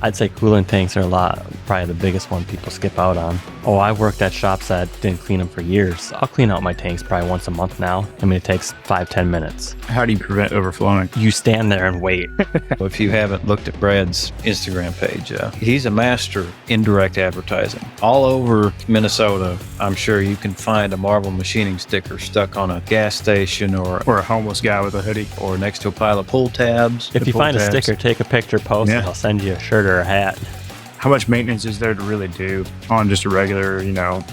I'd say coolant tanks are probably the biggest one people skip out on. Oh, I've worked at shops that didn't clean them for years. I'll clean out my tanks probably once a month now. I mean, it takes 5-10 minutes. How do you prevent overflowing? You stand there and wait. If you haven't looked at Brad's Instagram page, he's a master indirect advertising. All over Minnesota, I'm sure you can find a Marvel machining sticker stuck on a gas station or a homeless guy with a hoodie. Or next to a pile of pull tabs. If you find a sticker, take a picture, post it. I'll send you a shirt or a hat. How much maintenance is there to really do on just a regular,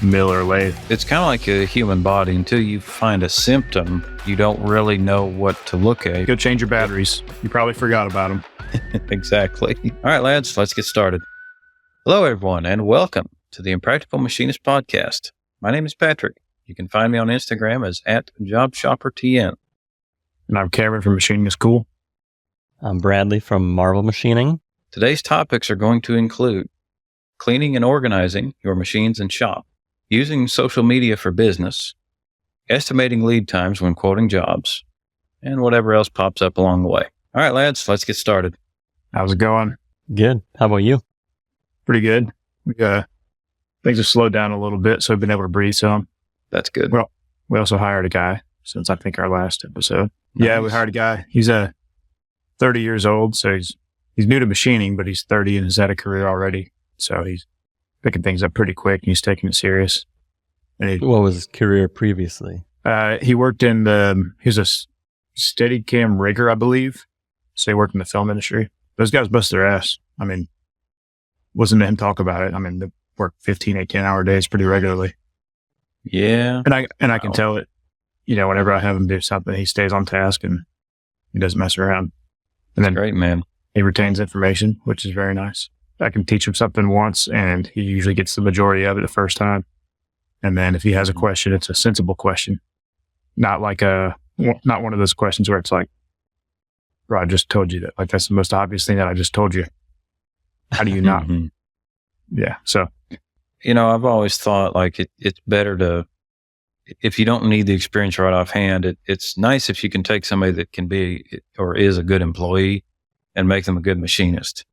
mill or lathe? It's kind of like a human body. Until you find a symptom, you don't really know what to look at. Go change your batteries. You probably forgot about them. Exactly. All right, lads, let's get started. Hello, everyone, and welcome to the Impractical Machinist podcast. My name is Patrick. You can find me on Instagram as @JobShopperTN. And I'm Cameron from Machining is Cool. I'm Bradley from Marvel Machining. Today's topics are going to include cleaning and organizing your machines and shop, using social media for business, estimating lead times when quoting jobs, and whatever else pops up along the way. All right, lads, let's get started. How's it going? Good. How about you? Pretty good. Things have slowed down a little bit, so I've been able to breathe some. That's good. Well, we also hired a guy since I think our last episode. Nice. Yeah, we hired a guy. He's 30 years old, so he's new to machining, but he's 30 and has had a career already. So he's picking things up pretty quick and he's taking it serious. And what was his career previously? He worked he was a Steadicam rigger, I believe. So he worked in the film industry. Those guys bust their ass. I mean, listen to him talk about it. I mean, they work 15, 18-hour days pretty regularly. Yeah. And I can tell it. Whenever I have him do something, he stays on task and he doesn't mess around. And then great, man. He retains information, which is very nice. I can teach him something once and he usually gets the majority of it the first time. And then if he has a question, it's a sensible question. Not one of those questions where it's like, bro, I just told you that. Like, that's the most obvious thing that I just told you. How do you not? Yeah. So, I've always thought like it's better to, if you don't need the experience right offhand, it's nice if you can take somebody that can be or is a good employee and make them a good machinist.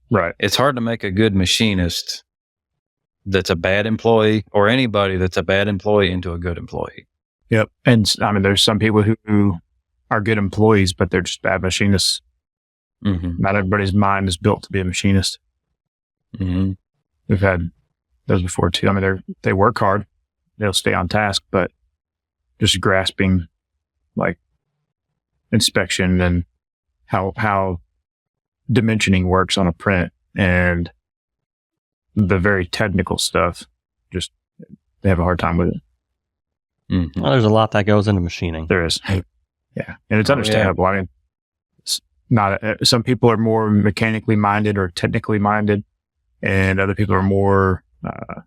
Right. It's hard to make a good machinist that's a bad employee, or anybody that's a bad employee into a good employee. Yep. And I mean, there's some people who are good employees, but they're just bad machinists. Mm-hmm. Not everybody's mind is built to be a machinist. Mm-hmm. We've had those before too. I mean, they work hard. They'll stay on task, but just grasping like inspection and how dimensioning works on a print and the very technical stuff, just they have a hard time with it. Mm-hmm. Well, there's a lot that goes into machining. There is. Yeah. And it's understandable. I mean, it's not, some people are more mechanically minded or technically minded, and other people are more, I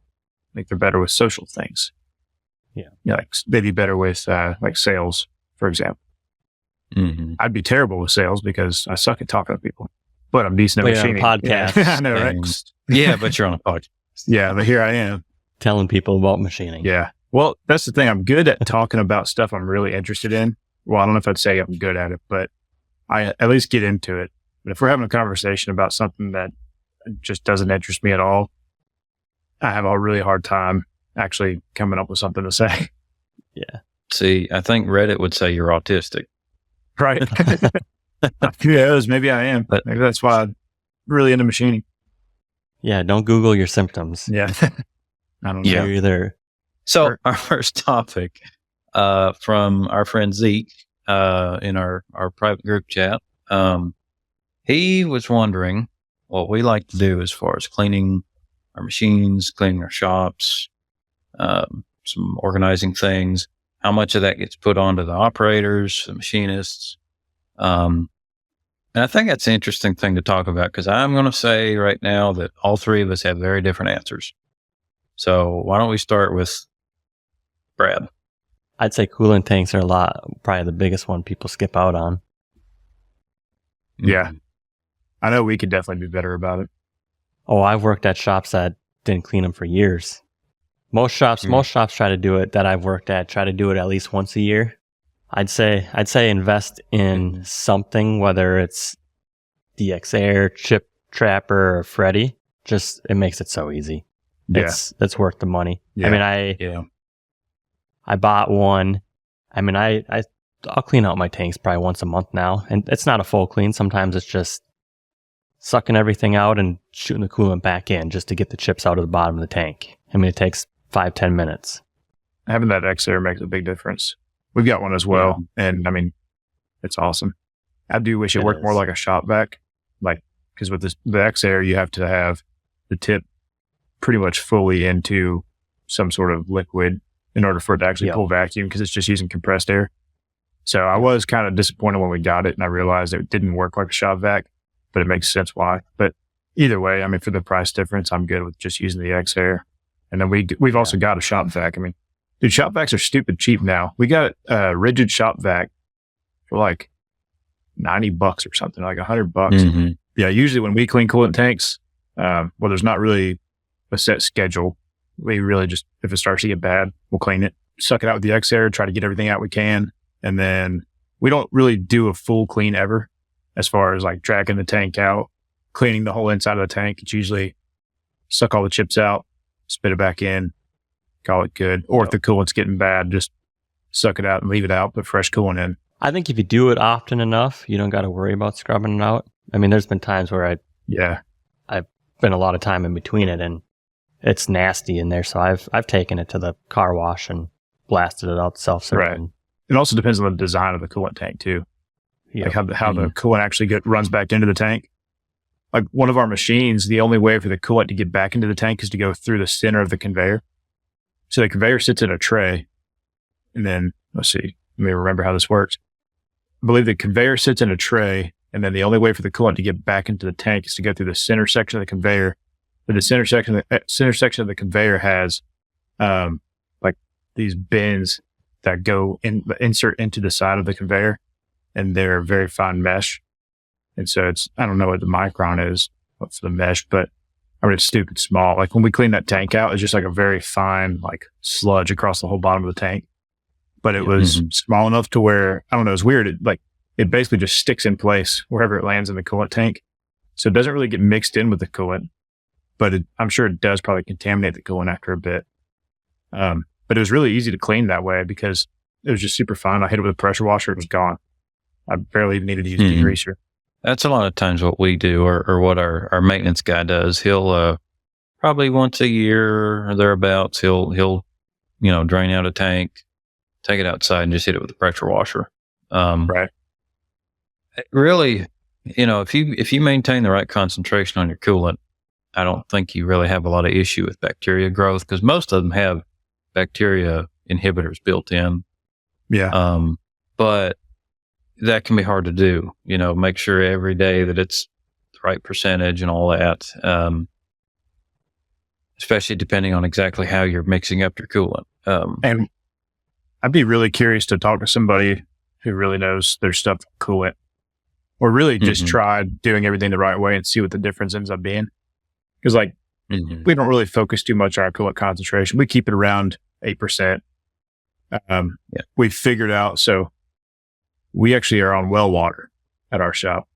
think they're better with social things. Yeah. Like they'd be better with, like sales, for example. Mm-hmm. I'd be terrible with sales because I suck at talking to people, but I'm decent at machining. You're on a podcast. Yeah. I know, right? Yeah, but you're on a podcast. Yeah, but here I am. Telling people about machining. Yeah. Well, that's the thing. I'm good at talking about stuff I'm really interested in. Well, I don't know if I'd say I'm good at it, but I at least get into it. But if we're having a conversation about something that just doesn't interest me at all, I have a really hard time actually coming up with something to say. Yeah. See, I think Reddit would say you're autistic. Right. Who knows? Maybe I am. But maybe that's why I'm really into machining. Yeah. Don't Google your symptoms. Yeah. I don't know. Yeah. Either. So our first topic from our friend Zeke in our private group chat, he was wondering what we like to do as far as cleaning our machines, cleaning our shops, some organizing things, how much of that gets put onto the operators, the machinists. And I think that's an interesting thing to talk about because I'm going to say right now that all three of us have very different answers. So why don't we start with Brad? I'd say coolant tanks are probably the biggest one people skip out on. Yeah. I know we could definitely be better about it. Oh, I've worked at shops that didn't clean them for years. Most shops try to do it that I've worked at, try to do it at least once a year. I'd say invest in something, whether it's DX Air, chip Trapper or Freddy, just it makes it so easy. Yeah. It's worth the money. Yeah. I mean, I bought one. I mean, I'll clean out my tanks probably once a month now, and it's not a full clean. Sometimes it's just sucking everything out and shooting the coolant back in just to get the chips out of the bottom of the tank. I mean, it takes 5-10 minutes. Having that X air makes a big difference. We've got one as well, and I mean, it's awesome. I do wish it worked more like a shop vac, because with the X air, you have to have the tip pretty much fully into some sort of liquid in order for it to actually pull vacuum, because it's just using compressed air. So I was kind of disappointed when we got it, and I realized it didn't work like a shop vac, but it makes sense why. But either way, I mean, for the price difference, I'm good with just using the X air. And then we've also got a shop vac. I mean, dude, shop vacs are stupid cheap now. We got a rigid shop vac for like $90 or something, like $100. Mm-hmm. Yeah, usually when we clean coolant tanks, there's not really a set schedule. We really just, if it starts to get bad, we'll clean it, suck it out with the X air, try to get everything out we can. And then we don't really do a full clean ever as far as like tracking the tank out, cleaning the whole inside of the tank. It's usually suck all the chips out, spit it back in, call it good. Or if the coolant's getting bad, just suck it out and leave it out, put fresh coolant in. I think if you do it often enough, you don't got to worry about scrubbing it out. I mean, there's been times where I've been a lot of time in between it and it's nasty in there. So I've taken it to the car wash and blasted it out self-serving. Right. It also depends on the design of the coolant tank too. Like how the coolant actually runs back into the tank. Like one of our machines, the only way for the coolant to get back into the tank is to go through the center of the conveyor. So the conveyor sits in a tray, and then let me remember how this works. I believe the conveyor sits in a tray, and then the only way for the coolant to get back into the tank is to go through the center section of the conveyor. But the center section of the conveyor has like these bins that go insert into the side of the conveyor, and they're very fine mesh. And so I don't know what the micron is for the mesh, but I mean, it's stupid small. Like when we clean that tank out, it's just like a very fine, like sludge across the whole bottom of the tank. But it was small enough to where, I don't know, it's weird. It basically just sticks in place wherever it lands in the coolant tank. So it doesn't really get mixed in with the coolant, but I'm sure it does probably contaminate the coolant after a bit. But it was really easy to clean that way because it was just super fine. I hit it with a pressure washer. It was gone. I barely even needed to use degreaser. That's a lot of times what we do or what our maintenance guy does. He'll probably once a year or thereabouts, he'll drain out a tank, take it outside and just hit it with a pressure washer. Right. Really, if you maintain the right concentration on your coolant, I don't think you really have a lot of issue with bacteria growth because most of them have bacteria inhibitors built in. Yeah. But that can be hard to do, make sure every day that it's the right percentage and all that. Especially depending on exactly how you're mixing up your coolant. And I'd be really curious to talk to somebody who really knows their stuff with coolant or really just try doing everything the right way and see what the difference ends up being. Because we don't really focus too much on our coolant concentration. We keep it around 8%. We figured out, so we actually are on well water at our shop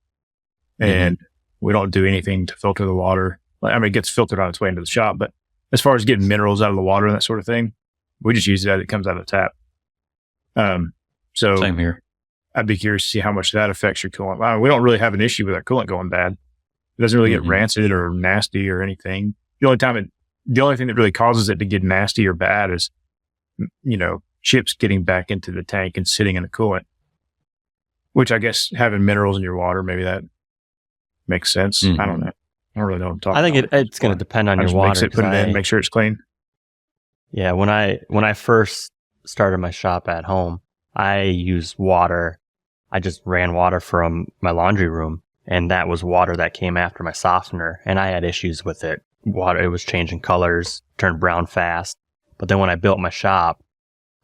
and we don't do anything to filter the water. It gets filtered on its way into the shop, but as far as getting minerals out of the water and that sort of thing, we just use it as it comes out of the tap. So same here. I'd be curious to see how much that affects your coolant. We don't really have an issue with our coolant going bad. It doesn't really get rancid or nasty or anything. The only thing that really causes it to get nasty or bad is, chips getting back into the tank and sitting in the coolant, which I guess having minerals in your water, maybe that makes sense. I don't know. I don't really know what I'm talking about. I think it's going to depend on your water. Put it in, make sure it's clean. Yeah. When I first started my shop at home, I used water. I just ran water from my laundry room, and that was water that came after my softener, and I had issues with it. Water, it was changing colors, turned brown fast. But then when I built my shop,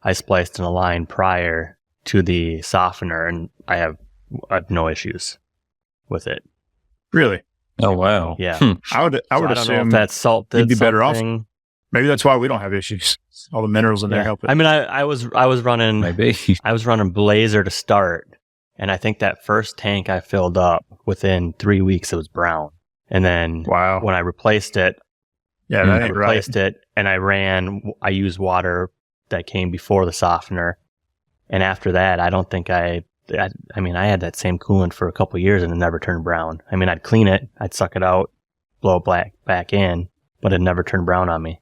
I spliced in a line prior to the softener, and I have no issues with it. Really? Oh, wow. Yeah. I would don't assume know if that salt did you'd be better off. something. Maybe that's why we don't have issues. All the minerals in there help it. I mean, I was running Maybe. I was running Blazer to start, and I think that first tank I filled up within 3 weeks it was brown. And then Wow. when I replaced it, Yeah, I that ain't right. replaced it and I used water that came before the softener. And after that, I don't think I had that same coolant for a couple of years and it never turned brown. I mean, I'd clean it, I'd suck it out, blow it back in, but it never turned brown on me.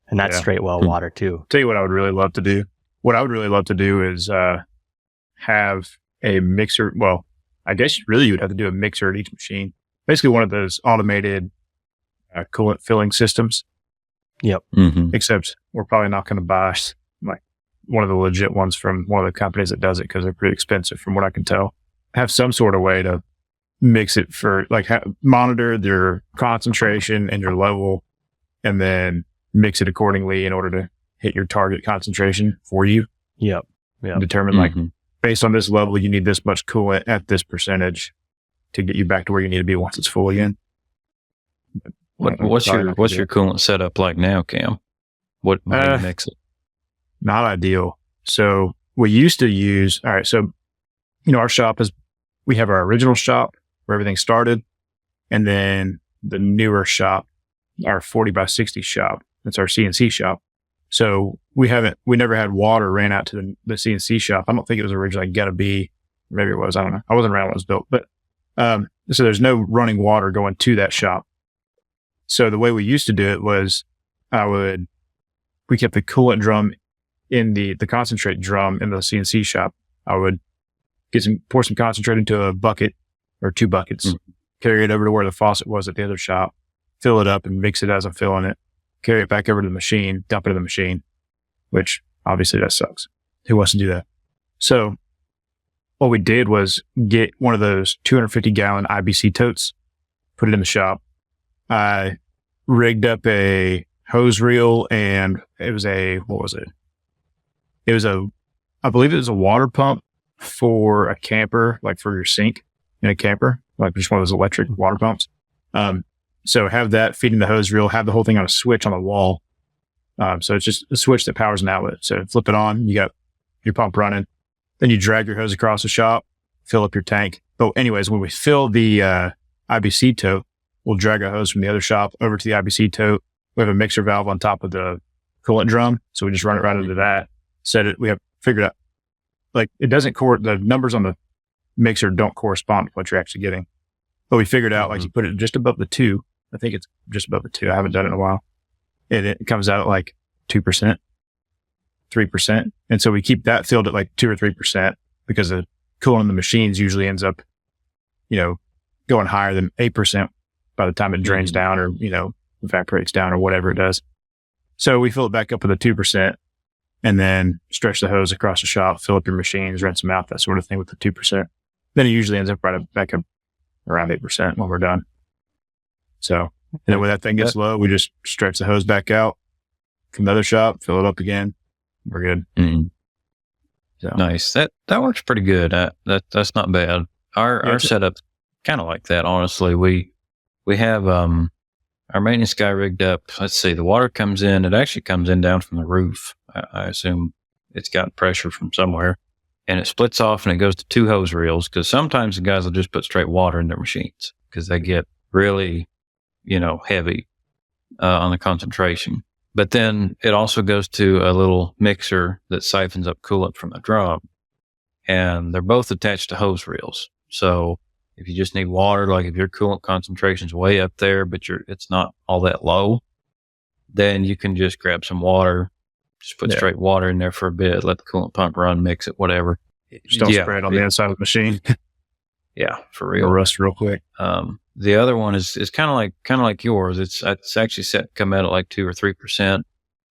And that's straight well water too. Tell you what I would really love to do. What I would really love to do is have a mixer. Well, I guess you would have to do a mixer at each machine. Basically one of those automated coolant filling systems. Yep. Mm-hmm. Except we're probably not going to buy like one of the legit ones from one of the companies that does it because they're pretty expensive from what I can tell. Have some sort of way to mix it for monitor their concentration and your level and then mix it accordingly in order to hit your target concentration for you. Yep. And determine based on this level, you need this much coolant at this percentage to get you back to where you need to be once it's full again. What's your coolant setup like now, Cam? What how do you mix it? Not ideal. So we used to use, all right. So, our shop we have our original shop where everything started. And then the newer shop, our 40 by 60 shop. That's our CNC shop. So we never had water ran out to the CNC shop. I don't think it was originally gotta be, maybe it was, I don't know. I wasn't around when it was built, but, so there's no running water going to that shop. So the way we used to do it was we kept the coolant drum in the concentrate drum in the CNC shop. I would pour some concentrate into a bucket or 2 buckets, carry it over to where the faucet was at the other shop, fill it up and mix it as I'm filling it, carry it back over to the machine, dump it in the machine, which obviously that sucks. Who wants to do that? So what we did was get one of those 250 gallon IBC totes, put it in the shop. I rigged up a hose reel and it was I believe it was a water pump for a camper, like for your sink in a camper, like just one of those electric water pumps. So have that feeding the hose reel, have the whole thing on a switch on the wall. So it's just a switch that powers an outlet. So flip it on, you got your pump running. Then you drag your hose across the shop, fill up your tank. But anyways, when we fill the IBC tote, we'll drag a hose from the other shop over to the IBC tote. We have a mixer valve on top of the coolant drum. So we just run it right into that. We have figured out, it doesn't the numbers on the mixer don't correspond to what you're actually getting. But we figured out, you put it just above the 2. I think it's just above the 2. I haven't done it in a while. And it comes out at 2%, 3%. And so we keep that filled at 2 or 3% because the coolant in the machines usually ends up, going higher than 8% by the time it drains down or, evaporates down or whatever it does. So we fill it back up with a 2% and then stretch the hose across the shop, fill up your machines, rinse them out, that sort of thing with the 2%. Then it usually ends up back up around 8% when we're done. So, and then when that thing gets low, we just stretch the hose back out from the other shop, fill it up again. We're good. Mm-hmm. So. Nice. That works pretty good. That's not bad. Our setup's kind of like that, honestly. We have, our maintenance guy rigged up. Let's see, the water comes in. It actually comes in down from the roof. I assume it's got pressure from somewhere, and it splits off and it goes to 2 hose reels because sometimes the guys will just put straight water in their machines because they get really, heavy on the concentration. But then it also goes to a little mixer that siphons up coolant from the drum, and they're both attached to hose reels. So if you just need water, if your coolant concentration's way up there, but it's not all that low, then you can just grab some water, just put straight water in there for a bit, let the coolant pump run, mix it, whatever. Just don't spray it on the inside of the machine. Yeah, for real. It'll rust real quick. The other one is kind of like yours. It's actually set to come out at 2 or 3%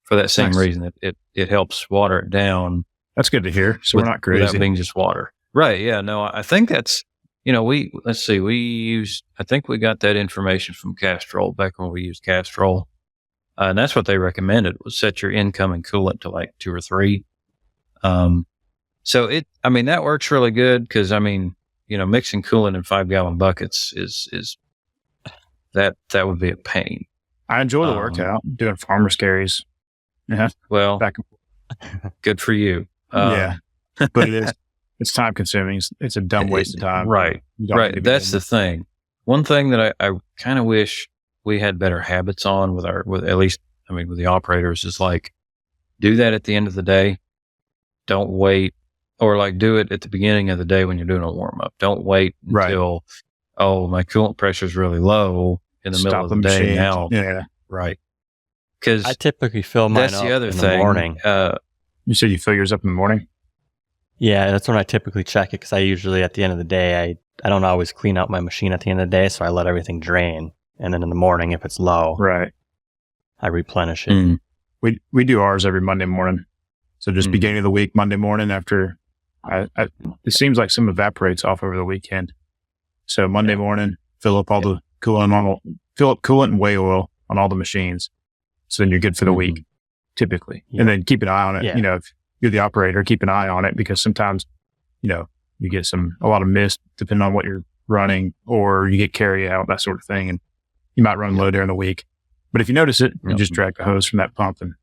for that same reason. It helps water it down. That's good to hear. So we're not crazy. Without being just water. Right. Yeah. No, I think that's, let's see, I think we got that information from Castrol back when we used Castrol. And that's what they recommended was set your incoming coolant to 2 or 3. So that works really good because, mixing coolant in 5-gallon buckets is that would be a pain. I enjoy the workout, doing farmer's carries. Yeah. Well, good for you. Yeah. But it's time consuming. It's a dumb waste of time. Right. Right. That's the thing. one thing that I kind of wish we had better habits on with with the operators is like, do that at the end of the day. Don't wait, or like do it at the beginning of the day when you're doing a warm up. Don't wait until, my coolant pressure is really low in the middle of the day machine. now. Yeah. Right. Because I typically fill mine that's up the other in thing. the morning. You said you fill yours up in the morning? Yeah, that's when I typically check it because I usually at the end of the day, I don't always clean out my machine at the end of the day, so I let everything drain. And then in the morning, if it's low, Right. I replenish it. We do ours every Monday morning. So just beginning of the week, Monday morning after, it seems like some evaporates off over the weekend. So Monday morning, fill up all the coolant fill up coolant and whey oil on all the machines. So then you're good for the week, typically. And then keep an eye on it. Yeah. You know, if you're the operator, keep an eye on it because sometimes, you know, you get a lot of mist depending on what you're running, or you get carry out, that sort of thing. And you might run low during the week. But if you notice it, you just drag the hose from that pump. And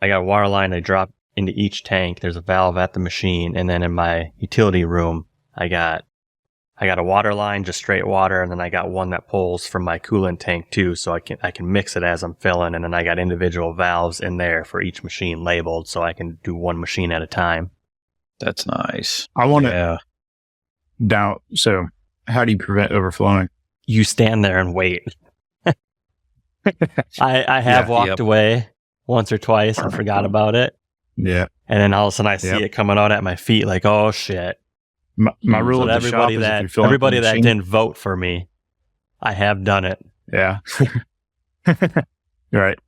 I got a water line I drop into each tank. There's a valve at the machine. And then in my utility room, I got a water line, just straight water. And then I got one that pulls from my coolant tank too. So I can mix it as I'm filling. And then I got individual valves in there for each machine labeled. So I can do one machine at a time. That's nice. I want to down. So how do you prevent overflowing? You stand there and wait. I have walked away once or twice and forgot about it. Yeah. And then all of a sudden I see it coming out at my feet like, oh shit. My rule of the shop is if you fill up everybody the that machine, didn't vote for me, I have done it. Yeah. Right.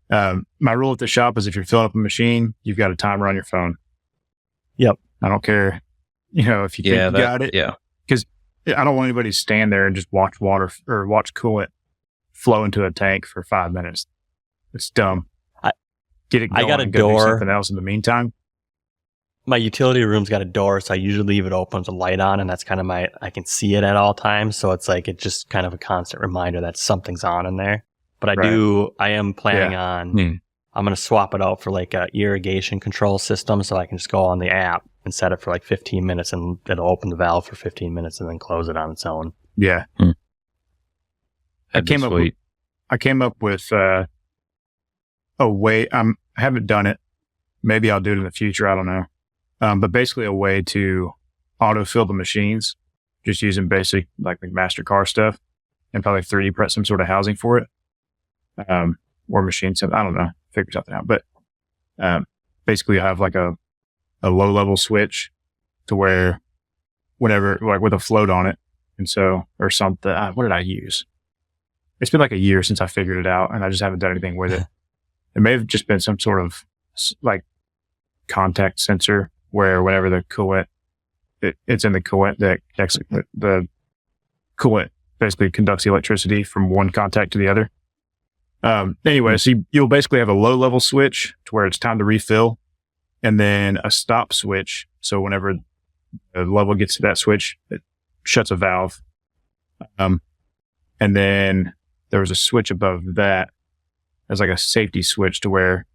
My rule at the shop is if you're filling up a machine, you've got a timer on your phone. Yep. I don't care, you know, if you think you got it. Yeah. Because I don't want anybody to stand there and just watch water or watch coolant flow into a tank for 5 minutes. It's dumb. Get it going. I got a and go do door. something else in the meantime. My utility room's got a door, so I usually leave it open with the light on, and that's kind of I can see it at all times. So it's like, it's just kind of a constant reminder that something's on in there. But I am planning on, I'm going to swap it out for like a irrigation control system. So I can just go on the app and set it for like 15 minutes and it'll open the valve for 15 minutes and then close it on its own. Yeah. I came up with a way. I haven't done it. Maybe I'll do it in the future. I don't know. But basically a way to autofill the machines, just using basic like MasterCard stuff, and probably 3D print some sort of housing for it, or machine something. I don't know. Figure something out. But basically, I have like a low level switch to where whenever, like with a float on it, and so or something. What did I use? It's been like a year since I figured it out, and I just haven't done anything with it. It may have just been some sort of like contact sensor where whenever the coolant, it's in the coolant that the coolant basically conducts the electricity from one contact to the other. Anyway, so you'll basically have a low level switch to where it's time to refill, and then a stop switch. So whenever the level gets to that switch, it shuts a valve. And then there was a switch above that as like a safety switch to where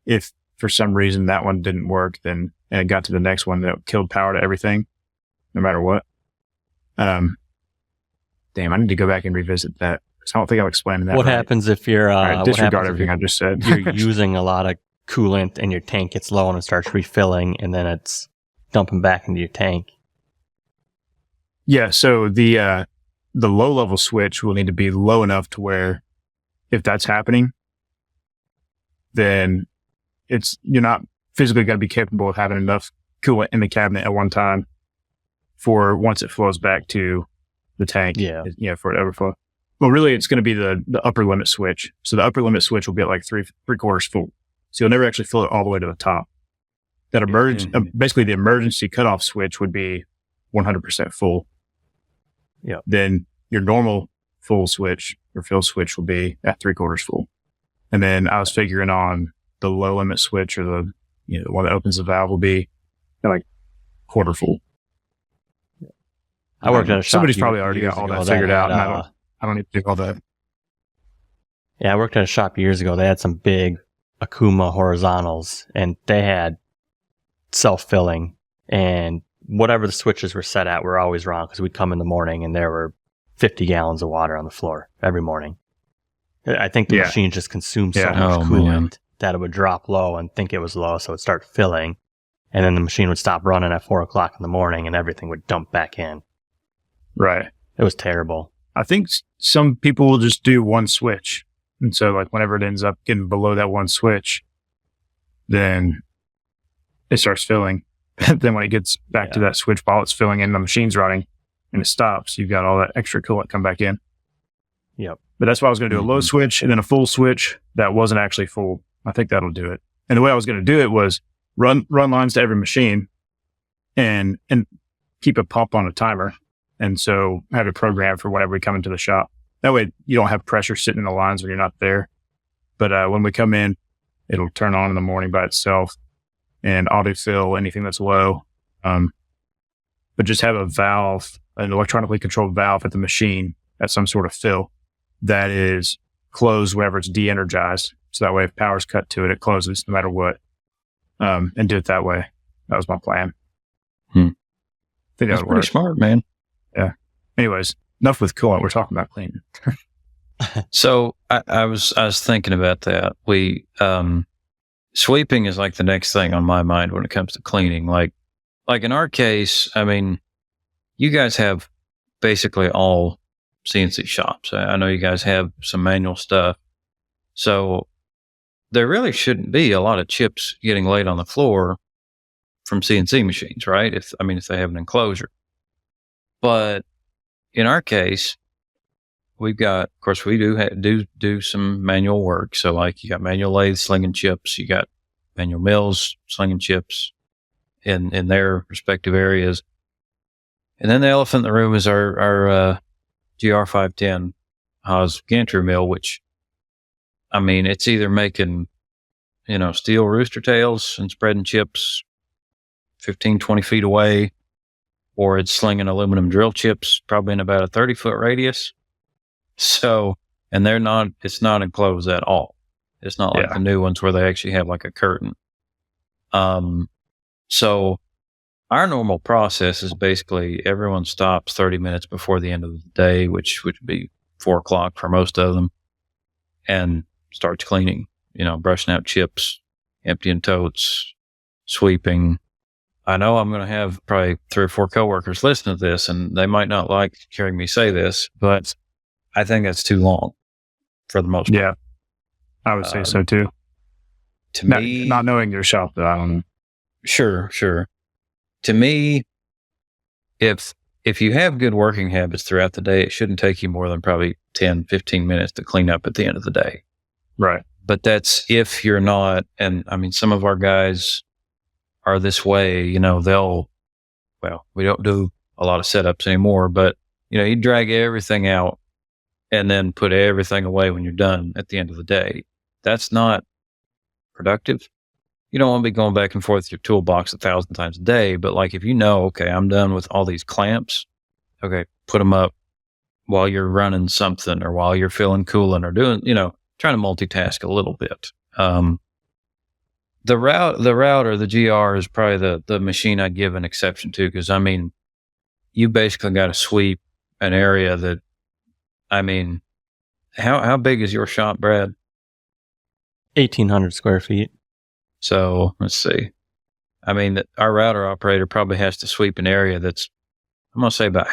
if for some reason that one didn't work, then and it got to the next one, that killed power to everything, no matter what. Damn, I need to go back and revisit that. I don't think I'm explaining that. What happens if you're disregard everything I just said? You're using a lot of coolant and your tank gets low and it starts refilling, and then it's dumping back into your tank. Yeah, so the low level switch will need to be low enough to where if that's happening, then you're not physically going to be capable of having enough coolant in the cabinet at one time for once it flows back to the tank, for it to overflow. Well, really, it's going to be the upper limit switch. So the upper limit switch will be at like three quarters full. So you'll never actually fill it all the way to the top. That basically the emergency cutoff switch would be 100% full. Yeah. Then your normal full switch or fill switch will be at 3/4 full. And then I was figuring on the low limit switch, or the one that opens the valve, will be like quarter full. I worked at a shop. Somebody's probably already got all that figured out, and I don't need to do all that. Yeah, I worked at a shop years ago. They had some big Akuma horizontals, and they had self-filling, and whatever the switches were set at were always wrong because we'd come in the morning and there were 50 gallons of water on the floor every morning. I think the machine just consumed so much coolant that it would drop low and think it was low, so it would start filling. And then the machine would stop running at 4 o'clock in the morning and everything would dump back in. Right. It was terrible. I think some people will just do one switch. And so like whenever it ends up getting below that one switch, then it starts filling. Then when it gets back to that switch while it's filling in, the machine's running and it stops, you've got all that extra coolant come back in. Yep. But that's why I was going to do a low switch and then a full switch that wasn't actually full. I think that'll do it. And the way I was going to do it was run lines to every machine and keep a pump on a timer. And so have it programmed for whenever we come into the shop. That way you don't have pressure sitting in the lines when you're not there. But when we come in, it'll turn on in the morning by itself and autofill anything that's low. But just have a valve, an electronically controlled valve at the machine at some sort of fill that is closed whenever it's de-energized. So that way if power's cut to it, it closes no matter what. And do it that way. That was my plan. I think that's pretty smart, man. Yeah. Anyways, enough with coolant. We're talking about cleaning. So I was thinking about that. We sweeping is like the next thing on my mind when it comes to cleaning. Like in our case, I mean, you guys have basically all CNC shops. I know you guys have some manual stuff. So there really shouldn't be a lot of chips getting laid on the floor from CNC machines, right? If they have an enclosure. But in our case, we've got, of course, we do some manual work. So like you got manual lathes slinging chips, you got manual mills slinging chips in their respective areas. And then the elephant in the room is our GR510 Haas gantry mill, which, I mean, it's either making, steel rooster tails and spreading chips 15, 20 feet away, or it's slinging aluminum drill chips probably in about a 30-foot radius. So, and it's not enclosed at all. It's not like the new ones where they actually have like a curtain. So our normal process is basically everyone stops 30 minutes before the end of the day, which would be 4 o'clock for most of them, and starts cleaning, brushing out chips, emptying totes, sweeping. I know I'm going to have probably 3 or 4 coworkers listen to this, and they might not like hearing me say this, but I think that's too long for the most part. Yeah, I would say so too. To me, not knowing your shop, though, I don't know. Sure. To me, if you have good working habits throughout the day, it shouldn't take you more than probably 10, 15 minutes to clean up at the end of the day. Right. But that's if you're not, and I mean, some of our guys are this way, we don't do a lot of setups anymore, but, you drag everything out and then put everything away when you're done at the end of the day. That's not productive. You don't want to be going back and forth your toolbox 1,000 times a day, but like if okay, I'm done with all these clamps, okay, put them up while you're running something or while you're filling coolant or doing, trying to multitask a little bit. The router, the GR is probably the machine I'd give an exception to, because you basically got to sweep an area that, how big is your shop, Brad? 1,800 square feet. So let's see. Our router operator probably has to sweep an area that's, I'm going to say about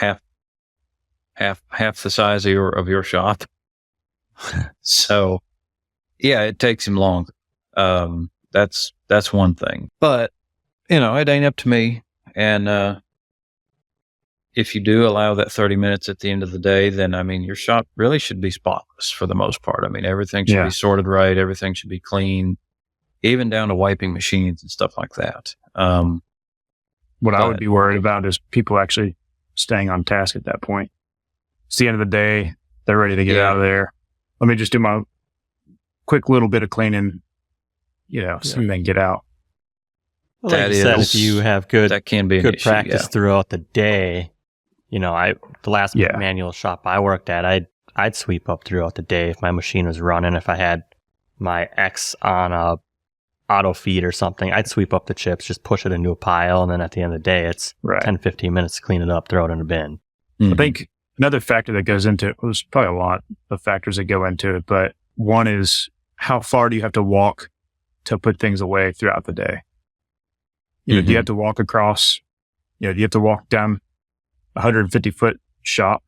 half the size of your shop. So yeah, it takes him long. That's one thing, but it ain't up to me. And, if you do allow that 30 minutes at the end of the day, then, your shop really should be spotless for the most part. Everything should be sorted right. Everything should be clean, even down to wiping machines and stuff like that. What I would be worried about is people actually staying on task at that point. It's the end of the day. They're ready to get out of there. Let me just do my quick little bit of cleaning, and then get out. Well, like you said, if you have that can be good issue, practice throughout the day, the last manual shop I worked at, I'd sweep up throughout the day if my machine was running. If I had my X on a auto feed or something, I'd sweep up the chips, just push it into a pile, and then at the end of the day, it's 10, 15 minutes to clean it up, throw it in a bin. I think another factor that goes into it, well, there's probably a lot of factors that go into it, but one is how far do you have to walk to put things away throughout the day? Do you have to walk across, do you have to walk down 150-foot shop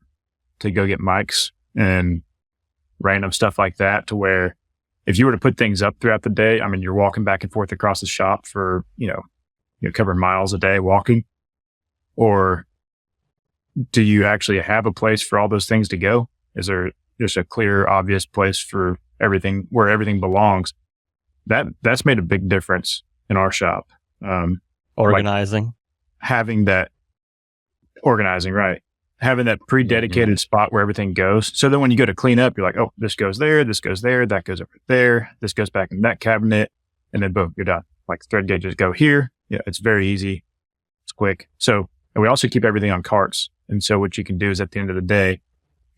to go get mics and random stuff like that, to where if you were to put things up throughout the day, I mean, you're walking back and forth across the shop for, you're covering miles a day walking? Or do you actually have a place for all those things to go? Is there just a clear, obvious place for everything, where everything belongs? That's made a big difference in our shop. Organizing. Like having that organizing, right. Having that pre-dedicated spot where everything goes. So then when you go to clean up, you're like, oh, this goes there, that goes over there, this goes back in that cabinet, and then boom, you're done. Like thread gauges go here. Yeah, it's very easy. It's quick. So, and we also keep everything on carts. And so what you can do is at the end of the day,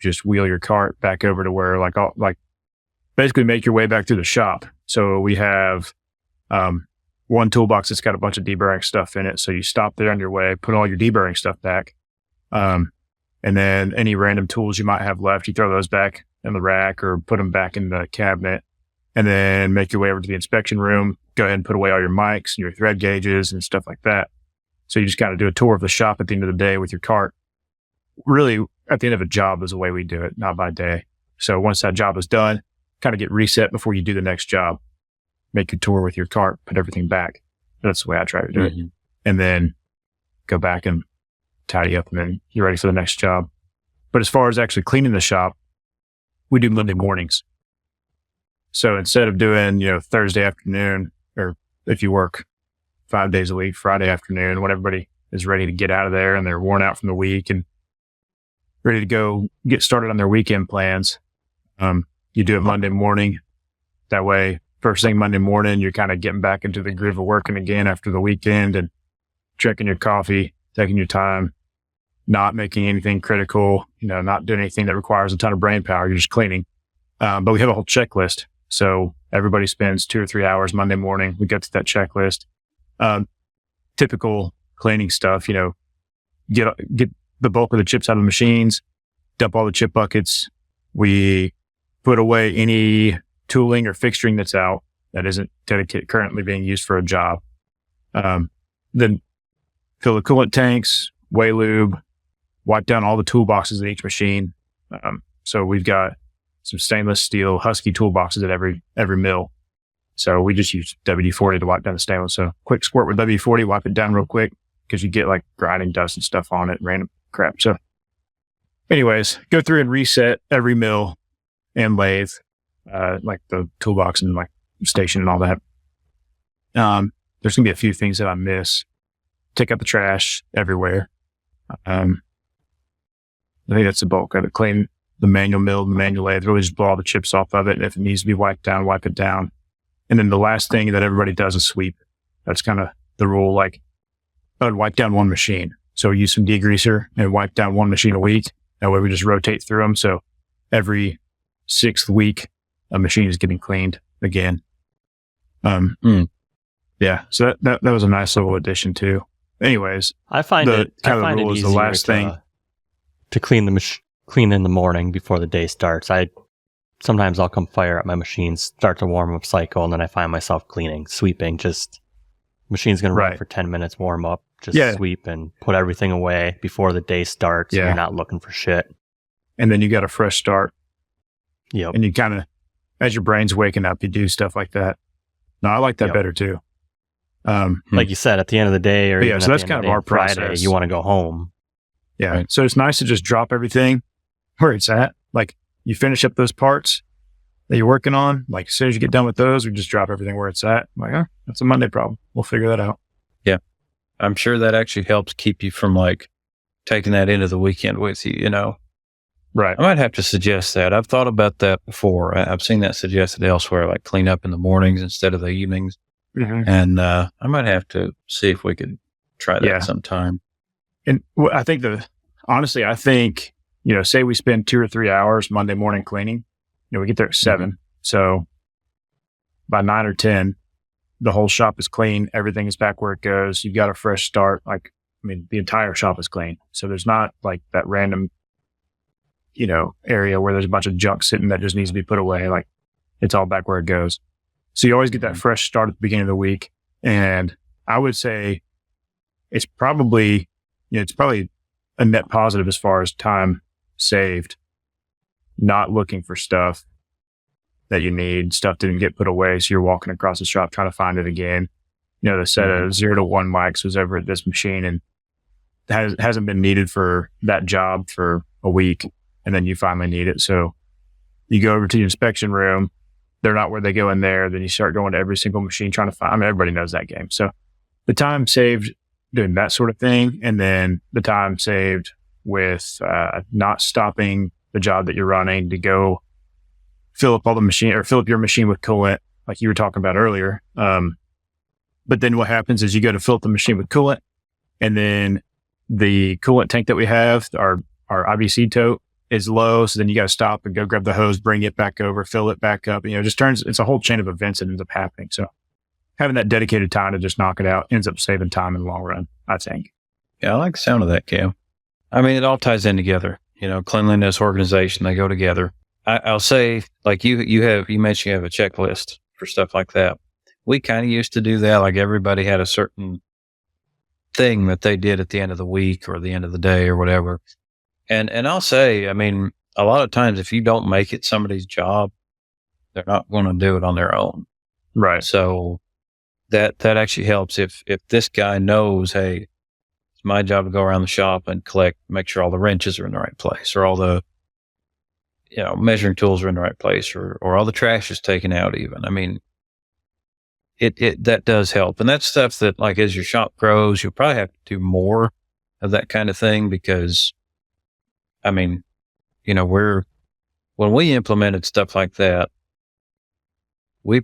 just wheel your cart back over to where basically make your way back through the shop. So we have, one toolbox that's got a bunch of deburring stuff in it. So you stop there on your way, put all your deburring stuff back. And then any random tools you might have left, you throw those back in the rack or put them back in the cabinet, and then make your way over to the inspection room, go ahead and put away all your mics and your thread gauges and stuff like that. So you just kind of do a tour of the shop at the end of the day with your cart. Really, at the end of a job is the way we do it, not by day. So once that job is done, kind of get reset before you do the next job. Make your tour with your cart, put everything back. That's the way I try to do it. And then go back and tidy up, and then you're ready for the next job. But as far as actually cleaning the shop, we do Monday mornings. So instead of doing, Thursday afternoon, or if you work 5 days a week, Friday afternoon, when everybody is ready to get out of there and they're worn out from the week and ready to go get started on their weekend plans, you do it Monday morning. That way, first thing Monday morning, you're kind of getting back into the groove of working again after the weekend and drinking your coffee, taking your time, not making anything critical, not doing anything that requires a ton of brain power. You're just cleaning. But we have a whole checklist. So everybody spends 2 or 3 hours Monday morning. We go through that checklist. Typical cleaning stuff, get the bulk of the chips out of the machines, dump all the chip buckets. We put away any tooling or fixturing that's out that isn't currently being used for a job. Then fill the coolant tanks, weigh lube, wipe down all the toolboxes in each machine. So we've got some stainless steel Husky toolboxes at every mill. So we just use WD-40 to wipe down the stainless. So quick squirt with WD-40, wipe it down real quick, because you get like grinding dust and stuff on it, random crap. So anyways, go through and reset every mill and lathe, like the toolbox and like station and all that. There's gonna be a few things that I miss. Take out the trash everywhere. I think that's the bulk of it. Clean the manual mill, the manual lathe, really just blow all the chips off of it. And if it needs to be wiped down, wipe it down. And then the last thing that everybody does is sweep. That's kind of the rule. Like, I would wipe down one machine. So use some degreaser and wipe down one machine a week. That way we just rotate through them. So every 6th week, a machine is getting cleaned again. Yeah. So that was a nice little addition too. Anyways, I find it easier the last thing to clean in the morning before the day starts. Sometimes I'll come fire up my machines, start the warm up cycle, and then I find myself sweeping. Just machine's going to run for 10 minutes, warm up, sweep and put everything away before the day starts. Yeah. And you're not looking for shit. And then you got a fresh start. Yep. And you kind of, as your brain's waking up, you do stuff like that. No, I like that better too. Like you said, at the end of the day, or so that's kind of our Friday, process. You want to go home. Yeah. Right. So it's nice to just drop everything where it's at. Like, you finish up those parts that you're working on. Like, as soon as you get done with those, we just drop everything where it's at. I'm like, that's a Monday problem. We'll figure that out. Yeah. I'm sure that actually helps keep you from taking that into the weekend with you, Right. I might have to suggest that. I've thought about that before. I've seen that suggested elsewhere, like clean up in the mornings instead of the evenings. Mm-hmm. And I might have to see if we could try that sometime. And I think say we spend 2 or 3 hours Monday morning cleaning, we get there at 7. Mm-hmm. So by 9 or 10, the whole shop is clean. Everything is back where it goes. You've got a fresh start. The entire shop is clean. So there's not like that random area where there's a bunch of junk sitting that just needs to be put away. Like it's all back where it goes. So you always get that fresh start at the beginning of the week. And I would say it's probably a net positive as far as time saved, not looking for stuff that you need. Stuff didn't get put away. So you're walking across the shop trying to find it again. The set of 0 to 1 mics was over at this machine and hasn't been needed for that job for a week. And then you finally need it. So you go over to the inspection room. They're not where they go in there. Then you start going to every single machine trying to find, everybody knows that game. So the time saved doing that sort of thing. And then the time saved with not stopping the job that you're running to go fill up your machine with coolant, like you were talking about earlier. But then what happens is you go to fill up the machine with coolant, and then the coolant tank that we have, our IBC tote, is low. So then you got to stop and go grab the hose, bring it back over, fill it back up. It's a whole chain of events that ends up happening. So having that dedicated time to just knock it out ends up saving time in the long run, I think. Yeah, I like the sound of that, Cam. I mean, it all ties in together. Cleanliness, organization, they go together. I'll say, like you mentioned you have a checklist for stuff like that. We kind of used to do that. Like everybody had a certain thing that they did at the end of the week or the end of the day or whatever. And I'll say, I mean, a lot of times if you don't make it somebody's job, they're not going to do it on their own. Right. So that actually helps if this guy knows, hey, it's my job to go around the shop and make sure all the wrenches are in the right place, or all the measuring tools are in the right place, or all the trash is taken out even. I mean, that does help. And that's stuff that, like, as your shop grows, you'll probably have to do more of that kind of thing because, I mean, when we implemented stuff like that, we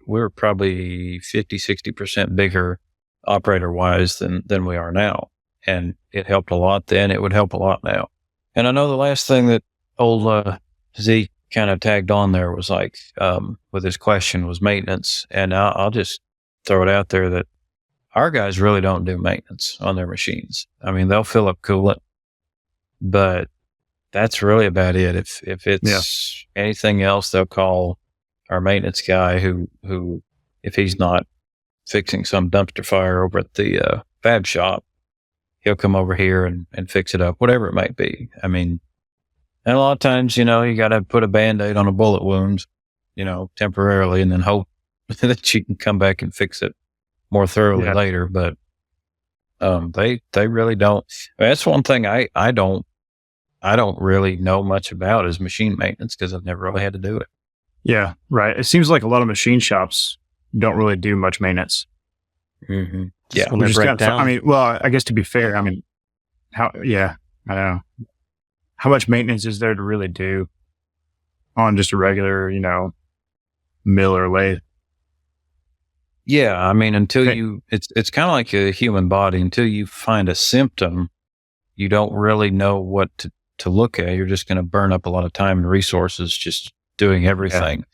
were probably 50, 60% bigger operator wise than we are now. And it helped a lot then. It would help a lot now. And I know the last thing that old Zeke kind of tagged on there was like, with his question was maintenance. And I'll just throw it out there that our guys really don't do maintenance on their machines. I mean, they'll fill up coolant, but that's really about it. If it's anything else, they'll call our maintenance guy who, if he's not fixing some dumpster fire over at the fab shop, he'll come over here and fix it up, whatever it might be. I mean, and a lot of times, you got to put a Band-Aid on a bullet wound, temporarily, and then hope that you can come back and fix it more thoroughly later. But they really don't. I mean, that's one thing I don't really know much about is machine maintenance because I've never really had to do it. Yeah, right. It seems like a lot of machine shops don't really do much maintenance. Mm-hmm. Yeah, when they break down. I mean, well, I guess to be fair, I mean, I don't know. How much maintenance is there to really do on just a regular, mill or lathe? Yeah, I mean, it's kind of like a human body. Until you find a symptom, you don't really know what to look at. You're just going to burn up a lot of time and resources just doing everything. Yeah.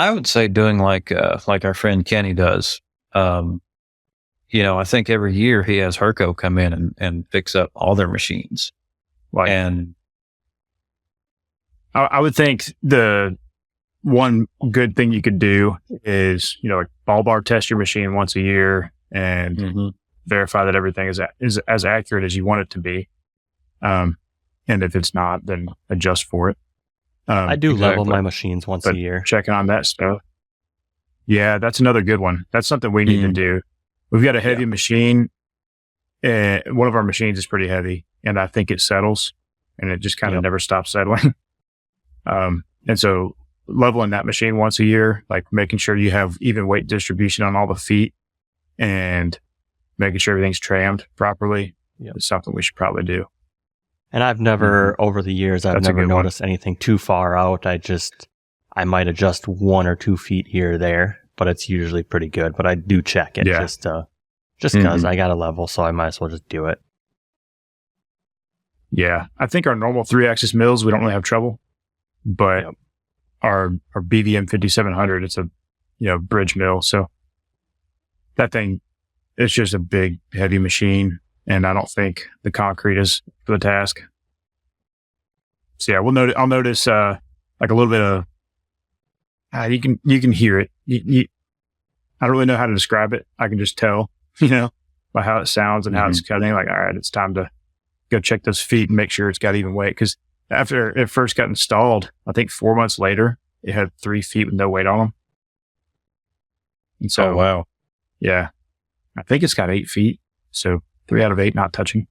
I would say doing like our friend Kenny does. I think every year he has Herco come in and fix up all their machines. Like, and I would think the one good thing you could do is, like ball bar test your machine once a year and verify that everything is as accurate as you want it to be. And if it's not, then adjust for it. I do level my machines once a year. Checking on that stuff. Yeah, that's another good one. That's something we need to do. We've got a heavy machine. One of our machines is pretty heavy, and I think it settles, and it just kind of never stops settling. And so leveling that machine once a year, like making sure you have even weight distribution on all the feet and making sure everything's trammed properly is something we should probably do. And I've never, over the years, I've never noticed anything too far out. I might adjust 1 or 2 feet here or there, but it's usually pretty good. But I do check it just because I got a level, so I might as well just do it. Yeah, I think our normal 3-axis mills, we don't really have trouble, but our BVM 5700, it's a bridge mill, so that thing, it's just a big heavy machine, and I don't think the concrete is for the task. So yeah, I'll notice like a little bit of you can hear it. I don't really know how to describe it. I can just tell, by how it sounds and how it's cutting. Like, all right, it's time to go check those feet and make sure it's got even weight. Because after it first got installed, I think 4 months later, it had 3 feet with no weight on them. And so, wow. Yeah, I think it's got 8 feet. So 3 out of 8 not touching.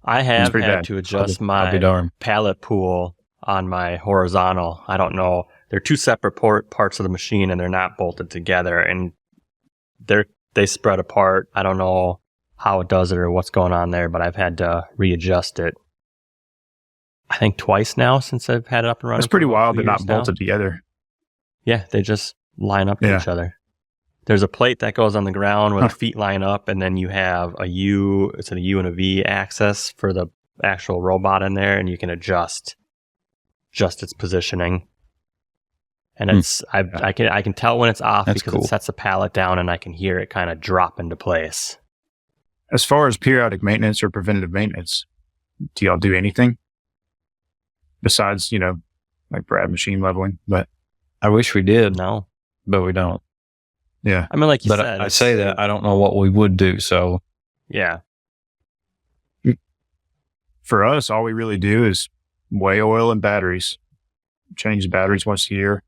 I have pretty had bad. to adjust I'll be my darned. pallet pool on my horizontal. I don't know. They're 2 separate parts of the machine, and they're not bolted together, and they spread apart. I don't know how it does it or what's going on there, but I've had to readjust it. I think twice now since I've had it up and running. It's pretty wild. They're years not now. bolted together. Yeah, they just line up to Yeah. each other. There's a plate that goes on the ground where the feet line up, and then you have a U. It's a U and a V axis for the actual robot in there, and you can adjust its positioning. And it's I can tell when it's off That's because cool. it sets the pallet down, and I can hear it kind of drop into place. As far as periodic maintenance or preventative maintenance, do y'all do anything besides, like Brad machine leveling? But I wish we did, No, but we don't. yeah, I mean, like you But said, I say that I don't know what we would do. So Yeah, for us, all we really do is weigh oil and batteries, change the batteries once a year.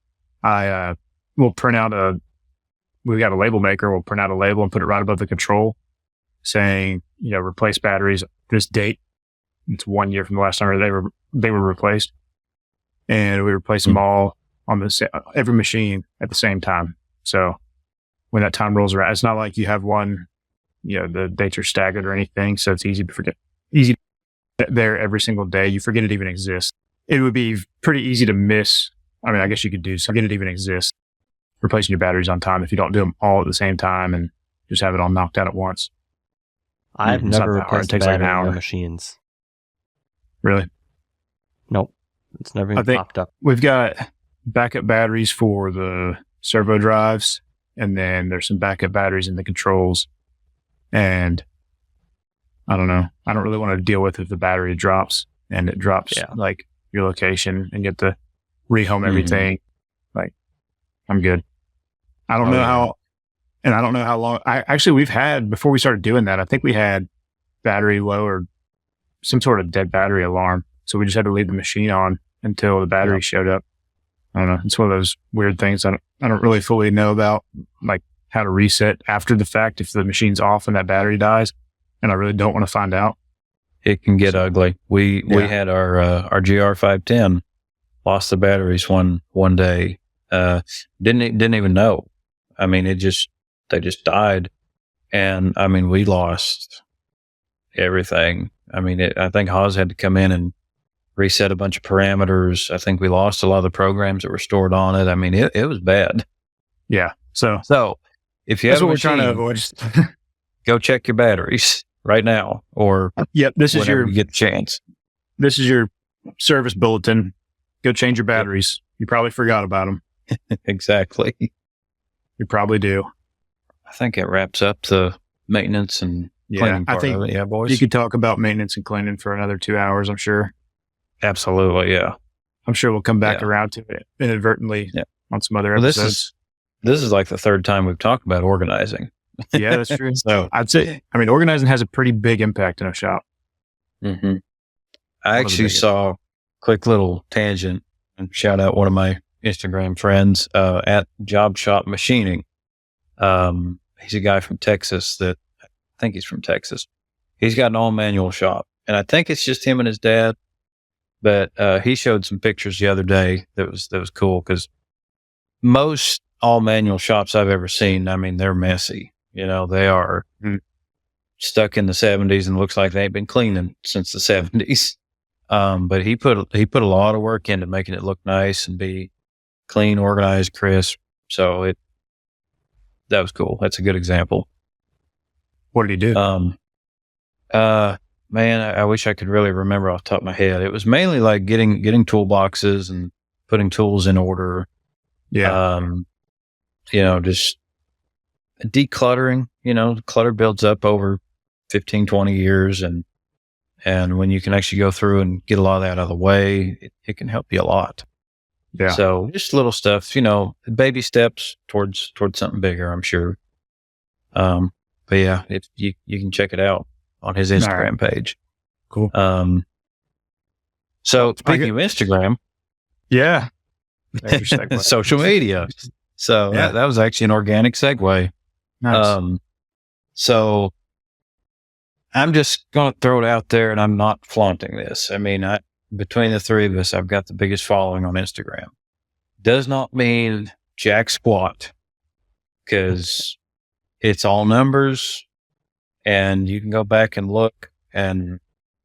We'll print out we've got a label maker. We'll print out a label and put it right above the control saying, replace batteries this date. It's 1 year from the last time they were replaced. And we replace them all on every machine at the same time. So when that time rolls around, it's not like you have one, the dates are staggered or anything. So it's easy to forget. Easy to get there every single day. You forget it even exists. It would be pretty easy to miss. I mean, I guess you could forget it even exists. Replacing your batteries on time if you don't do them all at the same time and just have it all knocked out at once. I've It's never not that hard. replaced It takes like an battery in my hour. machines. Really? Nope, it's never I even think- popped up. We've got backup batteries for the servo drives, and then there's some backup batteries in the controls. And I don't know. I don't really want to deal with if the battery drops and it drops like your location and you have to rehome everything. Like, I'm good. I don't know how, and I don't know how long. We've had, before we started doing that, I think we had battery low or some sort of dead battery alarm. So we just had to leave the machine on until the battery showed up. I don't know. It's one of those weird things I don't really fully know about, like how to reset after the fact if the machine's off and that battery dies. And I really don't want to find out. it can get ugly. We had our GR510 lost the batteries one day. Didn't even know. I mean, they just died. And I mean, we lost everything. I mean, I think Haas had to come in and reset a bunch of parameters. I think we lost a lot of the programs that were stored on it. I mean, it was bad. Yeah. So if you that's have what a we're trying to machine, avoid. go check your batteries right now, or Yep. This is whenever you get the chance. This is your service bulletin. Go change your batteries. You probably forgot about them. Exactly. You probably do. I think it wraps up the maintenance and cleaning part of it. Yeah, boys. You could talk about maintenance and cleaning for another 2 hours, I'm sure. Absolutely, yeah. I'm sure we'll come back around to it inadvertently on some other episodes. This is like the third time we've talked about organizing. Yeah, that's true. So I'd say, organizing has a pretty big impact in a shop. I actually saw a quick little tangent and shout out one of my Instagram friends at Job Shop Machining. He's a guy from Texas I think he's from Texas. He's got an all manual shop, and I think it's just him and his dad. But he showed some pictures the other day that was cool, because most all manual shops I've ever seen, I mean, they're messy. You know, they are stuck in the 70s and looks like they ain't been cleaning since the 70s. But he put a lot of work into making it look nice and be clean, organized, crisp. So that was cool. That's a good example. What did he do? Man, I wish I could really remember off the top of my head. It was mainly like getting toolboxes and putting tools in order. Yeah. Just decluttering. Clutter builds up over 15, 20 years, and And when you can actually go through and get a lot of that out of the way, it can help you a lot. Yeah. So just little stuff, baby steps towards something bigger, I'm sure. But yeah, you can check it out on his Instagram page. Cool. So speaking of Instagram, yeah, social media. So that was actually an organic segue. Nice. So I'm just going to throw it out there, and I'm not flaunting this. I mean, between the three of us, I've got the biggest following on Instagram. Does not mean jack squat, because it's all numbers, and you can go back and look, and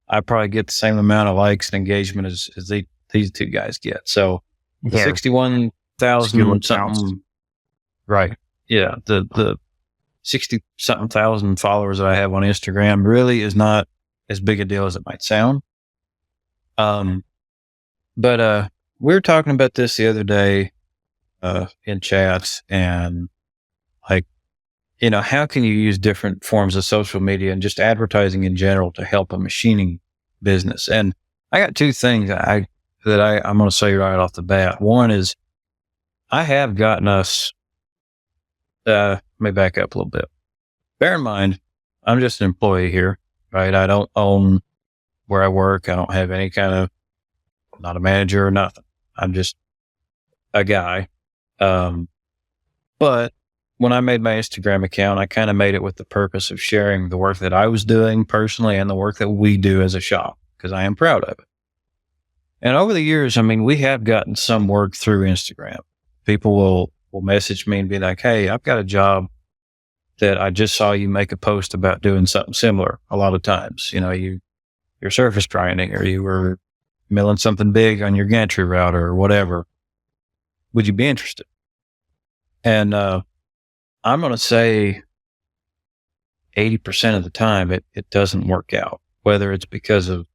I probably get the same amount of likes and engagement as these two guys get. So the 61,000 something, right? Yeah, the 60 something thousand followers that I have on Instagram really is not as big a deal as it might sound. But we were talking about this the other day in chats, and how can you use different forms of social media and just advertising in general to help a machining business? And I got two things I'm going to say right off the bat. One is I have gotten us, let me back up a little bit. Bear in mind, I'm just an employee here, right? I don't own where I work. I don't have any kind of, not a manager or nothing. I'm just a guy. But when I made my Instagram account, I kind of made it with the purpose of sharing the work that I was doing personally and the work that we do as a shop, because I am proud of it. And over the years, I mean, we have gotten some work through Instagram. People will message me and be like, hey, I've got a job that I just saw you make a post about doing something similar. A lot of times, you're surface grinding, or you were milling something big on your gantry router or whatever. Would you be interested? And I'm going to say 80% of the time it doesn't work out, whether it's because of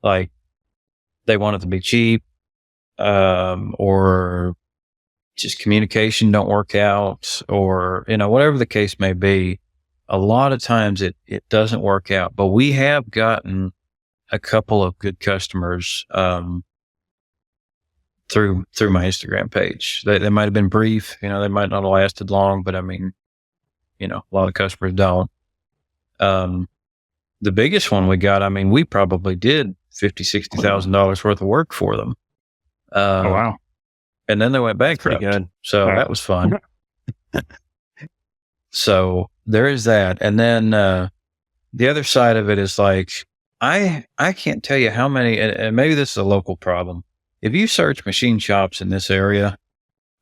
they want it to be cheap, or just communication don't work out, or, whatever the case may be. A lot of times it doesn't work out, but we have gotten a couple of good customers, through my Instagram page. They might have been brief, they might not have lasted long, but I mean, a lot of customers don't. The biggest one we got, I mean, we probably did $50,000-$60,000 worth of work for them. Oh, wow. And then they went bankrupt. Pretty good. So that was fun. So there is that. And then, the other side of it is I can't tell you how many, and maybe this is a local problem. If you search machine shops in this area,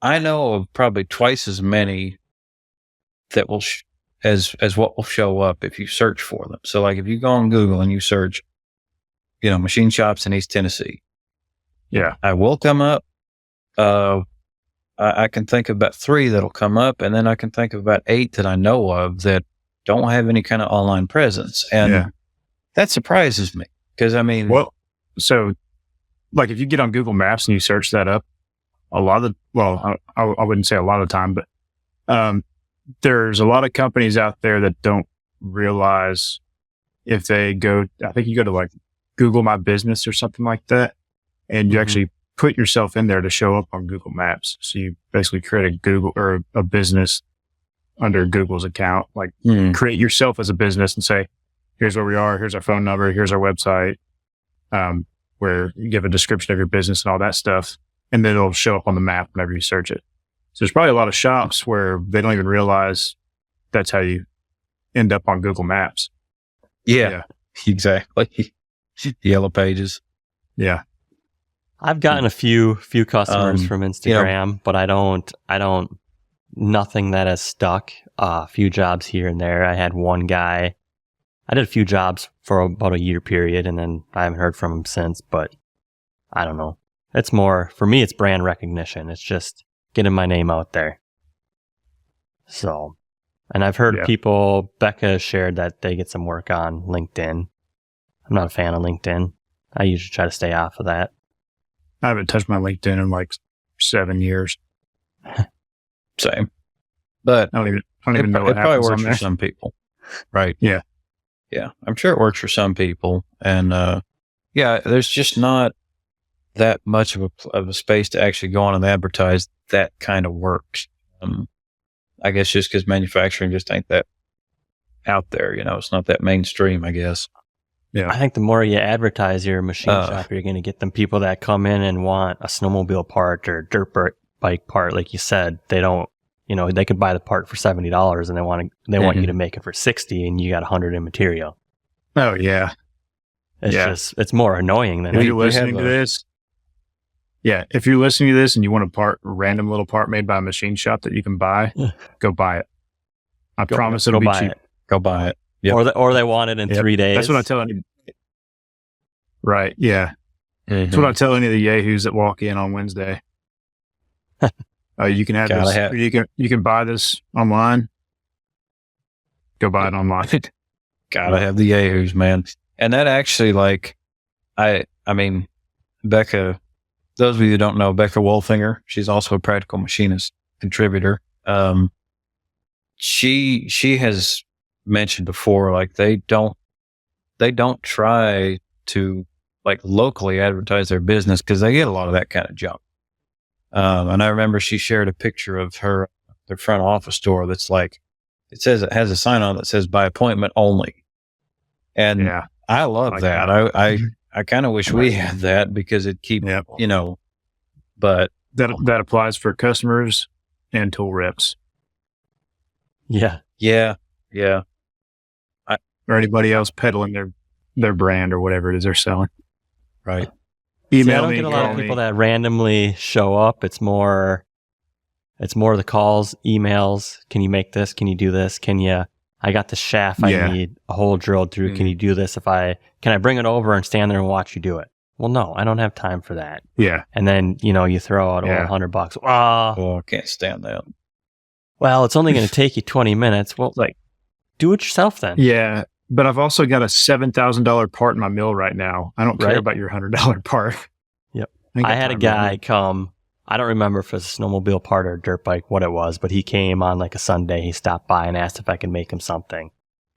I know of probably twice as many that will as what will show up if you search for them. So if you go on Google and you search, machine shops in East Tennessee, I will come up. I can think of about 3 that'll come up, and then I can think of about 8 that I know of that don't have any kind of online presence. And that surprises me, because I mean, so if you get on Google Maps and you search that up, I wouldn't say a lot of the time, but there's a lot of companies out there that don't realize if they go, I think you go to Google My Business or something like that, and you actually put yourself in there to show up on Google Maps. So you basically create a Google or a business under Google's account, create yourself as a business and say, here's where we are, here's our phone number, here's our website, where you give a description of your business and all that stuff, and then it'll show up on the map whenever you search it. So there's probably a lot of shops where they don't even realize that's how you end up on Google Maps. Yeah. Exactly. Yellow pages. Yeah. I've gotten a few customers from Instagram, but I don't, nothing that has stuck. A few jobs here and there. I had one guy, I did a few jobs for about a year period, and then I haven't heard from him since, but I don't know. It's more, for me, it's brand recognition. It's just getting my name out there. So, and I've heard people, Becca shared that they get some work on LinkedIn. I'm not a fan of LinkedIn. I usually try to stay off of that. I haven't touched my LinkedIn in 7 years. Same. But I don't even know what it probably happens works on there. for some people. Right. Yeah. Yeah, I'm sure it works for some people, and yeah, there's just not that much of a space to actually go on and advertise that kind of work. I guess just because manufacturing just ain't that out there, it's not that mainstream, I guess. Yeah. I think the more you advertise your machine shop, you're going to get them people that come in and want a snowmobile part or dirt bike part. Like you said, they don't, they could buy the part for $70 and they want you to make it for 60 and you got 100 in material. Oh yeah. It's more annoying than if you're listening to this. Yeah. If you're listening to this and you want a random little part made by a machine shop that you can buy, go buy it. I promise it'll be cheap. Go buy it. Yep. Or they want it in 3 days. That's what I tell any. Right. Yeah. That's what I tell any of the yahoos that walk in on Wednesday. You can have this. You can buy this online. Go buy it online. Gotta have the yahoos, man. And that actually, I mean, Becca. Those of you who don't know, Becca Wolfinger, she's also a Practical Machinist contributor. She has mentioned before, they don't try to locally advertise their business because they get a lot of that kind of junk. And I remember she shared a picture of their front office door that's it has a sign on that says by appointment only. And I love that. I kind of wish we had that because it keeps, but that applies for customers and tool reps. Yeah. Or anybody else peddling their brand or whatever it is they're selling. Right. Email I don't me. get a lot of people that randomly show up. It's more the calls, emails. Can you make this? Can you do this? I got the shaft I need a hole drilled through. Can you do this? Can I bring it over and stand there and watch you do it? Well, no, I don't have time for that. Yeah. And then, you throw out $100. Oh, I can't stand that. Well, it's only going to take you 20 minutes. Well, do it yourself then. Yeah. But I've also got a $7,000 part in my mill right now. I don't care about your $100 part. Yep. I had a guy come. I don't remember if it's a snowmobile part or a dirt bike, what it was, but he came on a Sunday. He stopped by and asked if I could make him something.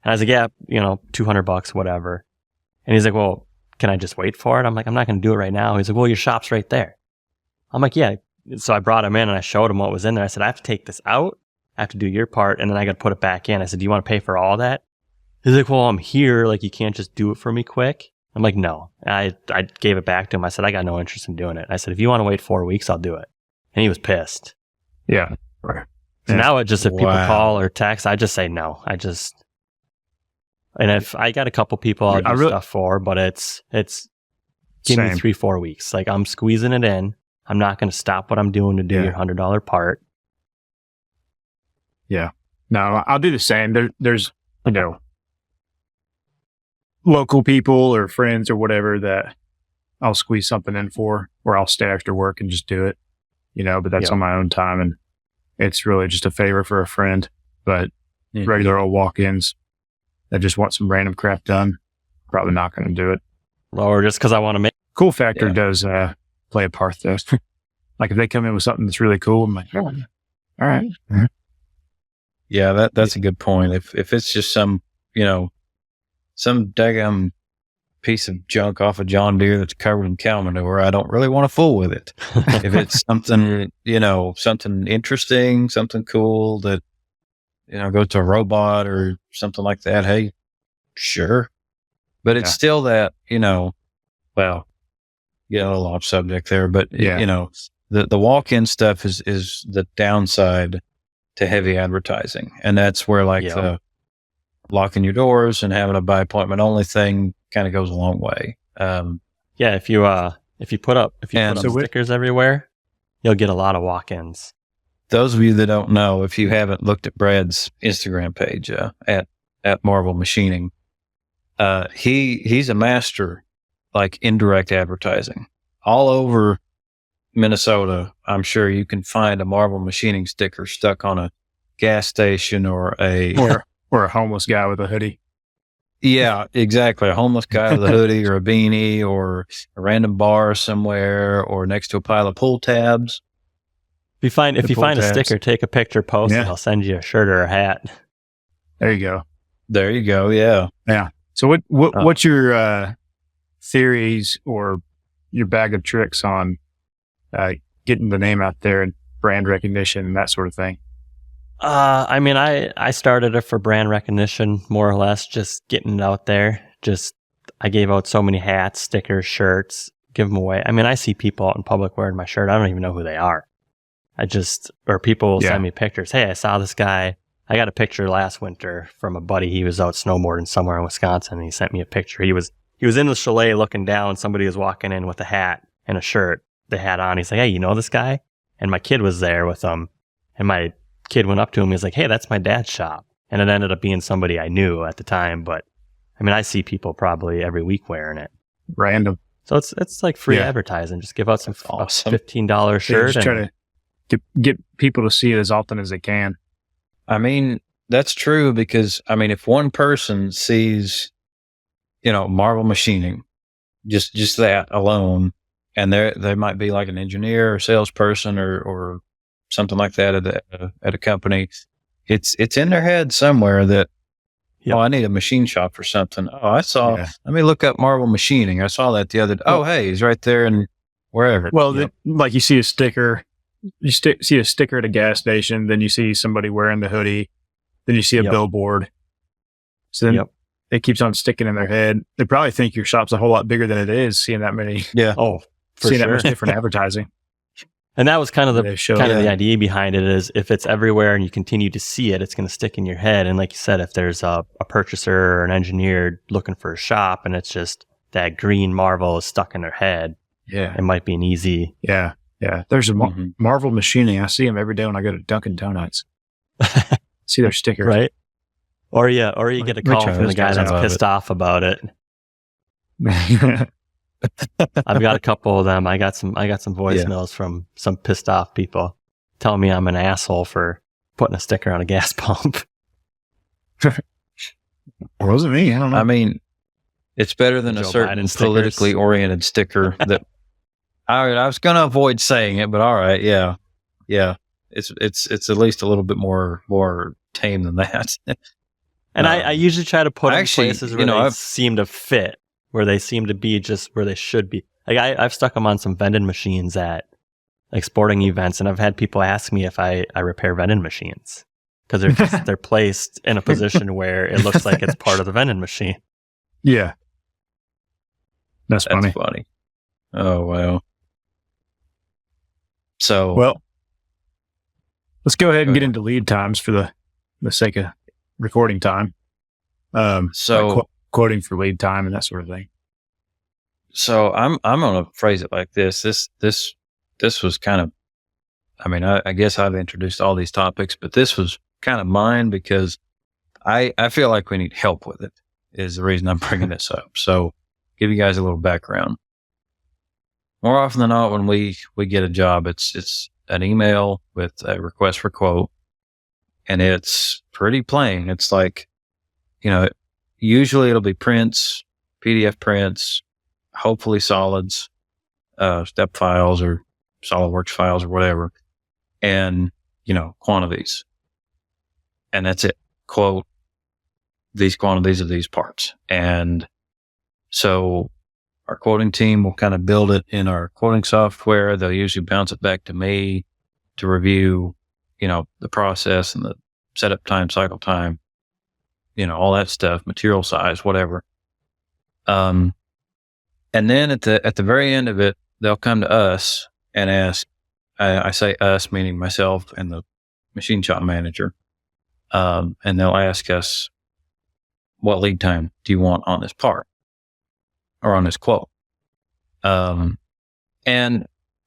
And I was like, yeah, $200, whatever. And he's like, well, can I just wait for it? I'm like, I'm not going to do it right now. He's like, well, your shop's right there. I'm like, yeah. So I brought him in and I showed him what was in there. I said, I have to take this out. I have to do your part. And then I got to put it back in. I said, do you want to pay for all that? He's like, well, I'm here. You can't just do it for me quick. I'm like, no. I gave it back to him. I said, I got no interest in doing it. I said, if you want to wait 4 weeks, I'll do it. And he was pissed. Yeah. Right. So now if people call or text, I just say no. And if I got a couple people I'll do stuff for, but it's give me 3-4 weeks. I'm squeezing it in. I'm not going to stop what I'm doing to do your $100 part. Yeah. No, I'll do the same. There's local people or friends or whatever that I'll squeeze something in for, or I'll stay after work and just do it, but that's on my own time. And it's really just a favor for a friend, but regular old walk-ins that just want some random crap done, probably not going to do it. Or just because I want to make. Cool factor does play a part though. If they come in with something that's really cool, I'm like, oh, all right. Mm-hmm. Yeah, that's a good point. If it's just some daggum piece of junk off a John Deere that's covered in cow manure, I don't really want to fool with it. If it's something, something interesting, something cool that, goes to a robot or something like that, hey, sure. But it's still that, well, get a little off subject there, but the walk-in stuff is the downside to heavy advertising. And that's where the locking your doors and having a by appointment only thing kind of goes a long way. If you put up stickers everywhere, you'll get a lot of walk-ins. Those of you that don't know, if you haven't looked at Brad's Instagram page at Marvel Machining, he's a master indirect advertising. All over Minnesota, I'm sure you can find a Marvel Machining sticker stuck on a gas station or a homeless guy with a hoodie. Yeah, exactly. A homeless guy with a hoodie or a beanie or a random bar somewhere or next to a pile of pull tabs. If you find a sticker, take a picture, post it. I'll send you a shirt or a hat. There you go. Yeah. Yeah. So what's your theories or your bag of tricks on getting the name out there and brand recognition and that sort of thing? I mean, I started it for brand recognition, more or less, just getting it out there. I gave out so many hats, stickers, shirts, give them away. I mean, I see people out in public wearing my shirt. I don't even know who they are. Or people will send me pictures. Hey, I saw this guy. I got a picture last winter from a buddy. He was out snowboarding somewhere in Wisconsin, and he sent me a picture. He was in the chalet looking down. Somebody was walking in with a hat and a shirt, the hat on. He's like, hey, you know this guy? And my kid was there with him. And my kid went up to him. He's like, hey, that's my dad's shop. And it ended up being somebody I knew at the time. But I mean, I see people probably every week wearing it. Random. So it's like free advertising. Just give out some awesome $15 shirt. Just try to get people to see it as often as they can. I mean, that's true because, I mean, if one person sees, Marvel machining, just that alone, and they might be like an engineer or salesperson or something like that at a company, it's in their head somewhere that, I need a machine shop for something. Oh, I saw, let me look up Marvel machining. I saw that the other day. Oh, hey, he's right there and wherever. Well, like you see a sticker. You see a sticker at a gas station, then you see somebody wearing the hoodie, then you see a billboard. So then it keeps on sticking in their head. They probably think your shop's a whole lot bigger than it is, seeing that many. Yeah. Oh, that much different advertising. And that was kind of the idea behind it is if it's everywhere and you continue to see it, it's going to stick in your head. And like you said, if there's a purchaser or an engineer looking for a shop and it's just that green Marvel is stuck in their head, it might be an easy. Yeah. Yeah, there's a Marvel machining. I see them every day when I go to Dunkin' Donuts. See their stickers, right? Or you get a call from the guy that's pissed off about it. I've got a couple of them. I got some voicemails from some pissed off people telling me I'm an asshole for putting a sticker on a gas pump. It wasn't me. I don't know. I mean, it's better than a certain politically oriented sticker that. All right, I was going to avoid saying it, but all right, yeah. It's at least a little bit more tame than that. And I usually try to put them in places where they seem to fit, where they seem to be just where they should be. Like I've stuck them on some vending machines at like sporting events, and I've had people ask me if I repair vending machines because they're placed in a position where it looks like it's part of the vending machine. Yeah, that's funny. Oh wow. So, well, let's go ahead and get into lead times for the sake of recording time. Like quoting for lead time and that sort of thing. So I'm going to phrase it like this. This was kind of, I mean, I guess I've introduced all these topics, but this was kind of mine because I feel like we need help with it is the reason I'm bringing this up. So give you guys a little background. More often than not, when we get a job, it's an email with a request for quote, and it's pretty plain. It's like, usually it'll be prints, PDF prints, hopefully solids, step files or SolidWorks files or whatever, and, quantities. And that's it. Quote, these quantities of these parts. And so our quoting team will kind of build it in our quoting software. They'll usually bounce it back to me to review, the process and the setup time, cycle time, all that stuff, material size, whatever. And then at the very end of it, they'll come to us and ask, I say us, meaning myself and the machine shop manager. And they'll ask us, what lead time do you want on this part? Or on this quote. And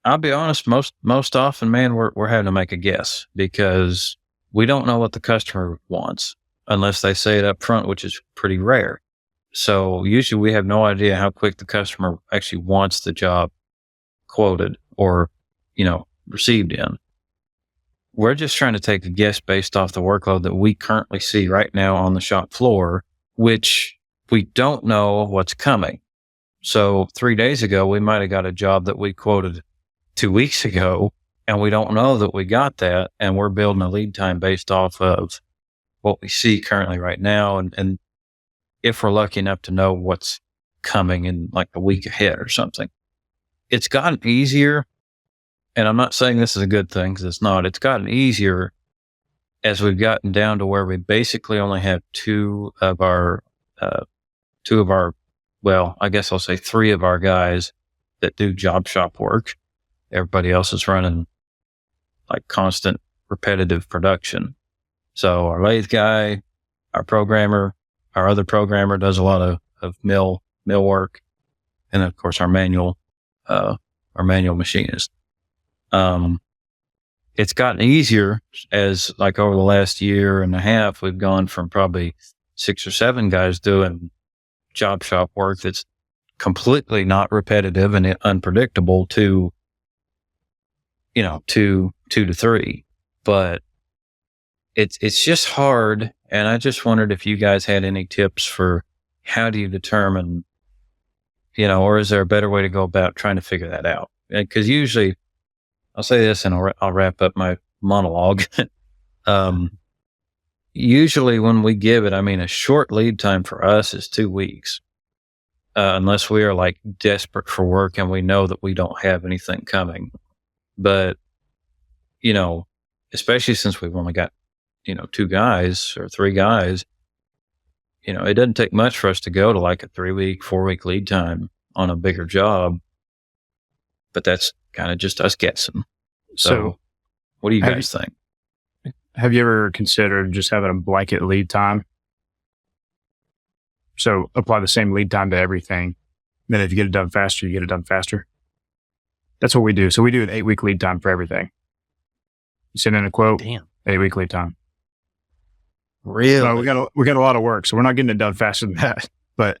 I'll be honest, most often, man, we're having to make a guess because we don't know what the customer wants unless they say it up front, which is pretty rare. So usually we have no idea how quick the customer actually wants the job quoted or, received in. We're just trying to take a guess based off the workload that we currently see right now on the shop floor, which we don't know what's coming. So 3 days ago, we might have got a job that we quoted 2 weeks ago, and we don't know that we got that. And we're building a lead time based off of what we see currently right now. And if we're lucky enough to know what's coming in like a week ahead or something. It's gotten easier, and I'm not saying this is a good thing because it's not. It's gotten easier as we've gotten down to where we basically only have two of our, well, I guess I'll say three of our guys that do job shop work. Everybody else is running like constant repetitive production. So our lathe guy, our programmer, our other programmer does a lot of mill work. And of course our manual machinist. It's gotten easier as like over the last year and a half, we've gone from probably 6 or 7 guys doing job shop work that's completely not repetitive and unpredictable to, 2 to 3. But it's just hard. And I just wondered if you guys had any tips for how do you determine, or is there a better way to go about trying to figure that out? Because usually, I'll say this and I'll wrap up my monologue. Usually when we give it, a short lead time for us is 2 weeks. Unless we are like desperate for work and we know that we don't have anything coming. But, especially since we've only got, 2 guys or 3 guys, it doesn't take much for us to go to like a 3-week, 4-week lead time on a bigger job. But that's kind of just us guessing. So what do you guys think? Have you ever considered just having a blanket lead time? So apply the same lead time to everything. Then if you get it done faster, you get it done faster. That's what we do. So we do an 8-week lead time for everything. You send in a quote, 8-week lead time. Really? So we got a lot of work, so we're not getting it done faster than that. But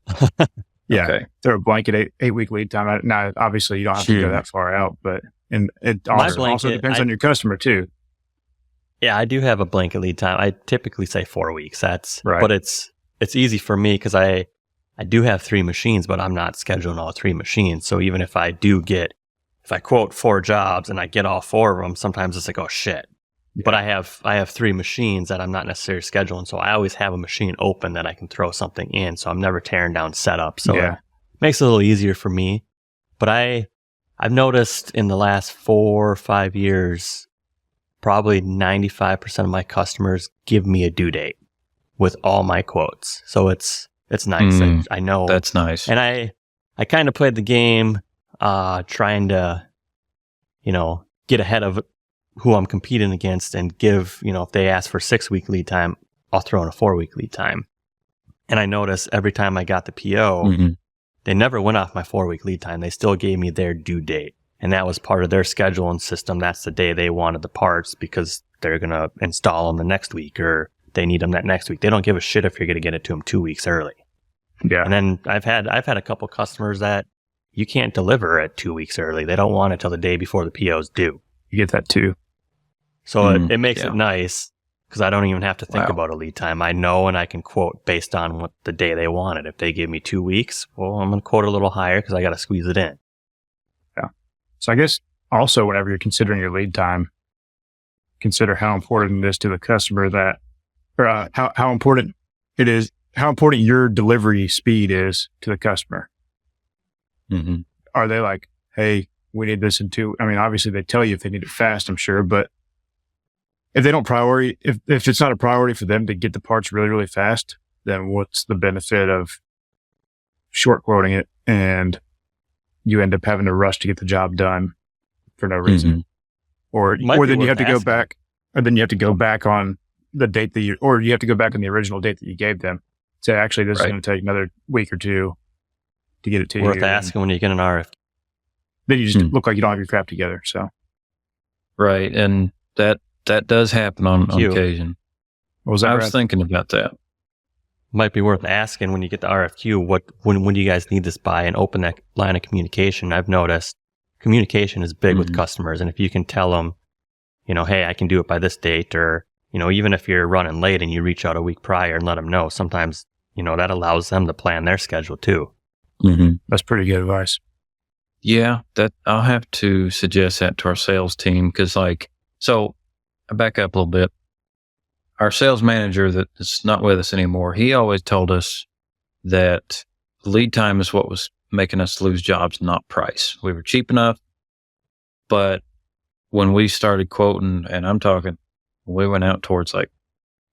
yeah, okay. Throw a blanket 8-week lead time. Now, obviously, you don't have to go that far out, but it also depends on your customer too. Yeah, I do have a blanket lead time. I typically say 4 weeks. That's right. But it's easy for me because I do have 3 machines, but I'm not scheduling all 3 machines. So even if I quote 4 jobs and I get all 4 of them, sometimes it's like, oh shit. Yeah. But I have 3 machines that I'm not necessarily scheduling. So I always have a machine open that I can throw something in. So I'm never tearing down setup. So it makes it a little easier for me. But I've noticed in the last 4 or 5 years, probably 95% of my customers give me a due date with all my quotes. So it's nice. I know that's nice. And I kind of played the game, trying to, get ahead of who I'm competing against and give, if they ask for 6-week lead time, I'll throw in a 4-week lead time. And I noticed every time I got the PO, they never went off my 4-week lead time. They still gave me their due date. And that was part of their scheduling system. That's the day they wanted the parts because they're going to install them the next week or they need them that next week. They don't give a shit if you're going to get it to them 2 weeks early. Yeah. And then I've had a couple customers that you can't deliver at 2 weeks early. They don't want it till the day before the PO's due. You get that too. So it makes it nice because I don't even have to think about a lead time. I know and I can quote based on what the day they want it. If they give me 2 weeks, well, I'm going to quote a little higher because I got to squeeze it in. Yeah. So I guess also whenever you're considering your lead time, consider how important it is to the customer how important it is, how important your delivery speed is to the customer. Mm-hmm. Are they like, hey, we need this in 2? Obviously they tell you if they need it fast, I'm sure, but if they don't if it's not a priority for them to get the parts really, really fast, then what's the benefit of short quoting it and you end up having to rush to get the job done for no reason? Or then you have to go back, or then you have to go back on the date or you have to go back on the original date that you gave them. Say, actually, this is going to take another week or 2 to get it to you. Worth asking when you get an RFQ. Then you just look like you don't have your crap together. So, right, and that does happen on occasion. What was that? I was thinking about that. Might be worth asking when you get the RFQ. When do you guys need this by, and open that line of communication. I've noticed communication is big with customers, and if you can tell them, hey, I can do it by this date, or even if you're running late and you reach out a week prior and let them know, sometimes that allows them to plan their schedule too. That's pretty good advice. Yeah, that I'll have to suggest that to our sales team because, so I back up a little bit. Our sales manager that is not with us anymore, he always told us that lead time is what was making us lose jobs, not price. We were cheap enough, but when we started quoting, and I'm talking, we went out towards like,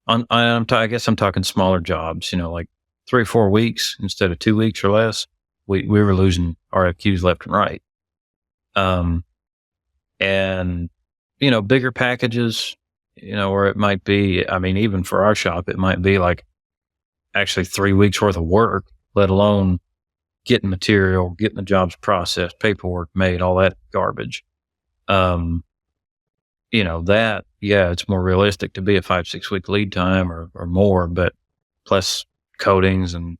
I guess I'm talking smaller jobs, like 3 or 4 weeks instead of 2 weeks or less. We were losing RFQs left and right. And bigger packages, where it might be, even for our shop, it might be like actually 3 weeks worth of work, let alone getting material, getting the jobs processed, paperwork made, all that garbage. That, it's more realistic to be a 5-6 week lead time or more, but plus coatings and,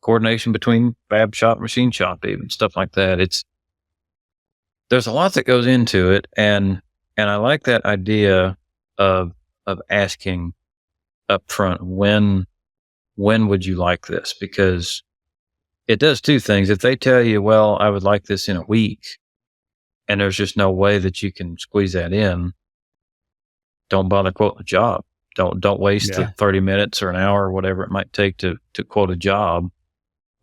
coordination between fab shop, machine shop, even stuff like that. There's a lot that goes into it. And I like that idea of asking up front, when would you like this? Because it does two things. If they tell you, well, I would like this in a week, and there's just no way that you can squeeze that in, don't bother quoting a job. Don't waste the 30 minutes or an hour or whatever it might take to quote a job.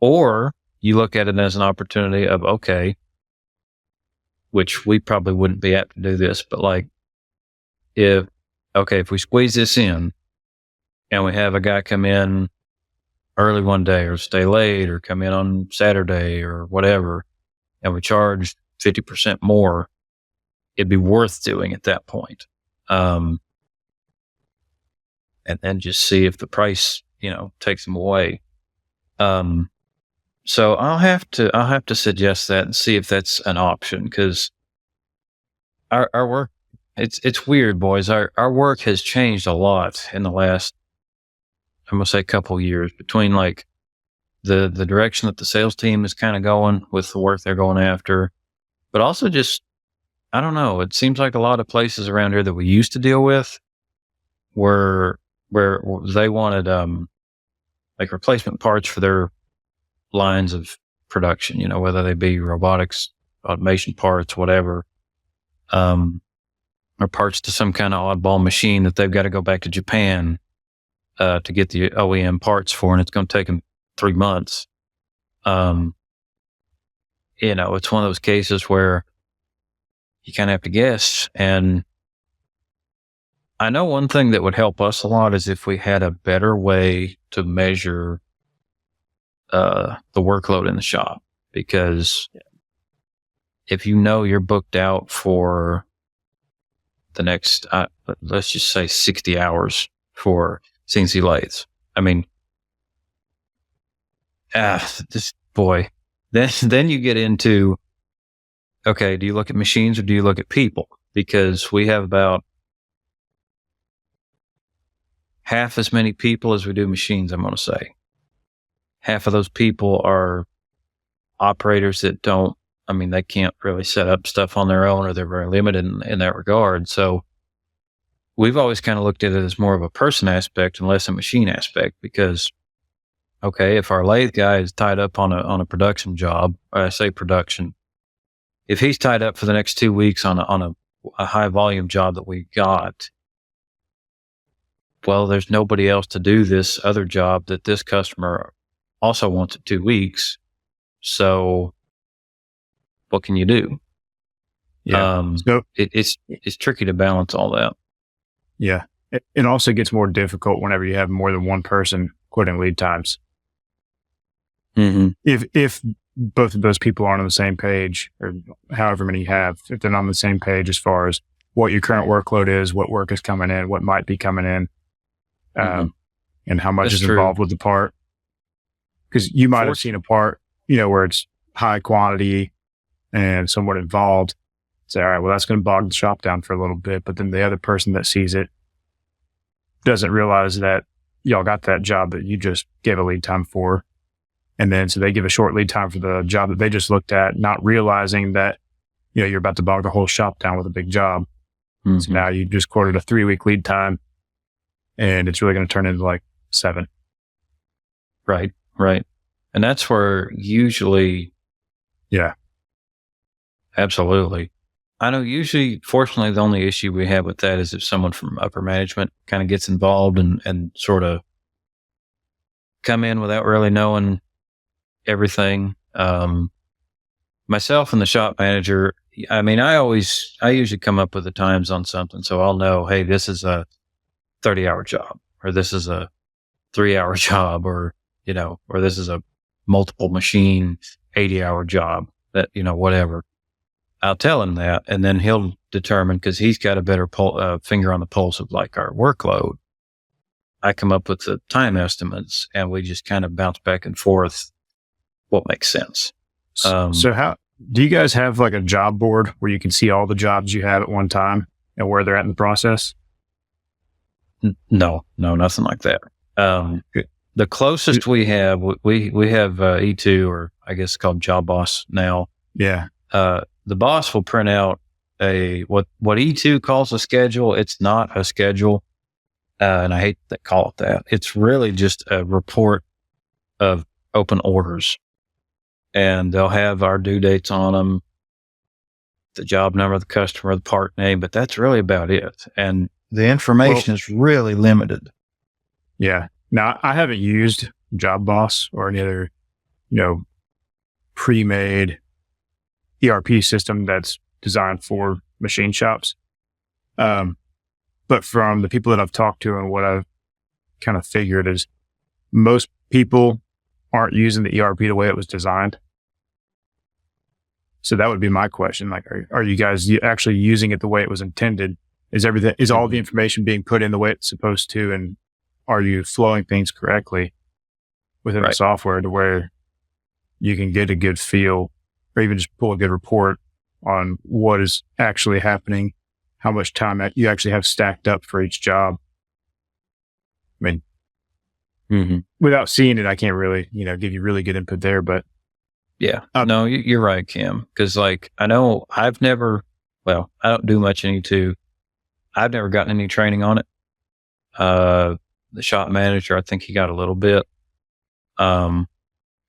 Or you look at it as an opportunity of, okay, which we probably wouldn't be apt to do this, but like, if we squeeze this in and we have a guy come in early one day or stay late or come in on Saturday or whatever, and we charge 50% more, it'd be worth doing at that point. And then just see if the price, takes them away. So I'll have to suggest that and see if that's an option, because our work, it's weird, boys. Our work has changed a lot in the last, I'm gonna say, couple years, between like the direction that the sales team is kind of going with the work they're going after, but also just, I don't know. It seems like a lot of places around here that we used to deal with where they wanted like replacement parts for their lines of production, whether they be robotics, automation parts, whatever, or parts to some kind of oddball machine that they've got to go back to Japan to get the OEM parts for, and it's going to take them 3 months. It's one of those cases where you kind of have to guess. And I know one thing that would help us a lot is if we had a better way to measure the workload in the shop, because if you're booked out for the next, let's just say 60 hours for CNC lathes. Then you get into, okay, do you look at machines or do you look at people? Because we have about half as many people as we do machines, I'm going to say. Half of those people are operators that they can't really set up stuff on their own, or they're very limited in that regard. So we've always kind of looked at it as more of a person aspect and less a machine aspect, because, okay, if our lathe guy is tied up on a production job, or I say production, if he's tied up for the next 2 weeks on a high volume job that we got, well, there's nobody else to do this other job that this customer also wants in 2 weeks. So what can you do? Yeah. It's tricky to balance all that. Yeah. It also gets more difficult whenever you have more than one person quoting lead times. Mm-hmm. If both of those people aren't on the same page, or however many you have, if they're not on the same page as far as what your current workload is, what work is coming in, what might be coming in, and how much is involved with the part. Because you might have seen a part, where it's high quantity and somewhat involved. Say, all right, well, that's going to bog the shop down for a little bit. But then the other person that sees it doesn't realize that y'all got that job that you just gave a lead time for. And then so they give a short lead time for the job that they just looked at, not realizing that, you're about to bog the whole shop down with a big job. Mm-hmm. So now you just quoted a 3-week lead time, and it's really going to turn into like 7. Right. And that's where usually. Yeah. Absolutely. I know usually, fortunately, the only issue we have with that is if someone from upper management kind of gets involved and sort of come in without really knowing everything. Myself and the shop manager, I mean, I usually come up with the times on something. So I'll know, hey, this is a 30-hour job, or this is a 3-hour job, or, or this is a multiple machine 80-hour job, that, whatever. I'll tell him that, and then he'll determine, because he's got a better finger on the pulse of like our workload. I come up with the time estimates, and we just kind of bounce back and forth what makes sense. So how do you guys have like a job board where you can see all the jobs you have at one time and where they're at in the process? No, nothing like that. The closest we have E2, or I guess it's called Job Boss now. Yeah. The boss will print out what E2 calls a schedule. It's not a schedule. And I hate to call it that. It's really just a report of open orders. And they'll have our due dates on them, the job number, the customer, the part name, but that's really about it. And the information is really limited. Yeah. Now, I haven't used Job Boss or any other, pre-made ERP system that's designed for machine shops. But from the people that I've talked to and what I've kind of figured is most people aren't using the ERP the way it was designed. So that would be my question. Like, are you guys actually using it the way it was intended? Is all the information being put in the way it's supposed to? And are you flowing things correctly within the software to where you can get a good feel, or even just pull a good report on what is actually happening, how much time that you actually have stacked up for each job? I mean, without seeing it, I can't really, give you really good input there, but. Yeah. No, you're right, Kim. Cause like, I know I don't do much in E2. I've never gotten any training on it. The shop manager, I think he got a little bit. And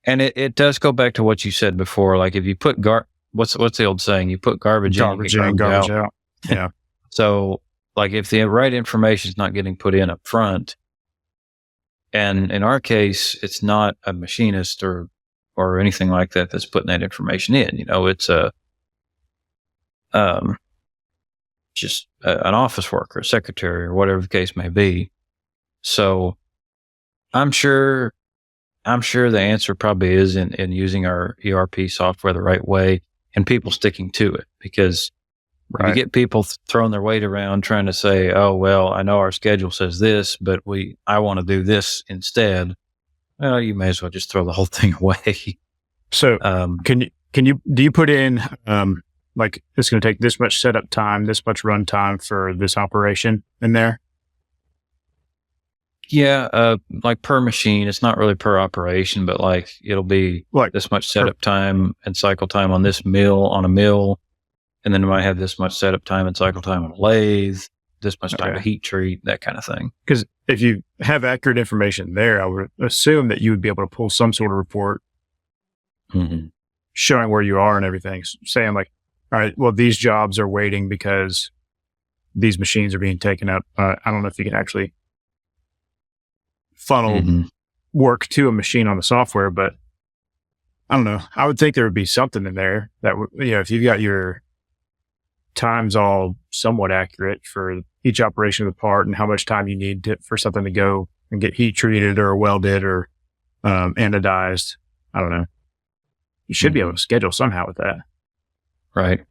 it does go back to what you said before. Like if you put what's the old saying? You put garbage in, you get garbage out. Yeah. So like if the right information is not getting put in up front, and in our case, it's not a machinist or anything like that that's putting that information in, it's just an office worker, a secretary, or whatever the case may be. So I'm sure the answer probably is in using our ERP software the right way and people sticking to it, because if you get people throwing their weight around trying to say, oh, well, I know our schedule says this, but I want to do this instead. Well, you may as well just throw the whole thing away. So, do you put in, like it's going to take this much setup time, this much run time for this operation in there? Yeah. Like per machine, it's not really per operation, but like it'll be like this much setup time and cycle time on this on a mill. And then we might have this much setup time and cycle time on a lathe, this much time to heat treat, that kind of thing. Because if you have accurate information there, I would assume that you would be able to pull some sort of report showing where you are and everything, saying like, all right, well, these jobs are waiting because these machines are being taken up. I don't know if you can actually funnel work to a machine on the software, but I don't know. I would think there would be something in there that, if you've got your times all somewhat accurate for each operation of the part and how much time you need for something to go and get heat treated or welded or anodized. I don't know. You should be able to schedule somehow with that. Right.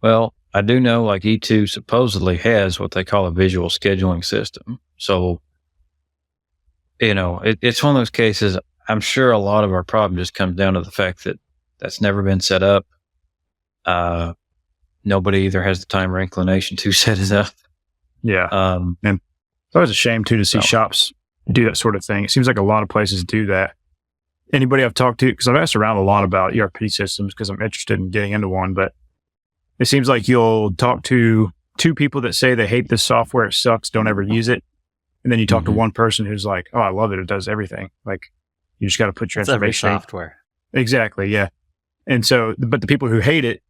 Well, I do know like E2 supposedly has what they call a visual scheduling system. So, it's one of those cases. I'm sure a lot of our problem just comes down to the fact that that's never been set up. Nobody either has the time or inclination to set it up. Yeah. And it's always a shame too to see shops do that sort of thing. It seems like a lot of places do that. Anybody I've talked to, because I've asked around a lot about ERP systems because I'm interested in getting into one, but it seems like you'll talk to two people that say they hate this software, it sucks, don't ever use it. And then you talk to one person who's like, oh, I love it, it does everything. Like, you just got to put your information. Every software. Exactly, yeah. And so, but the people who hate it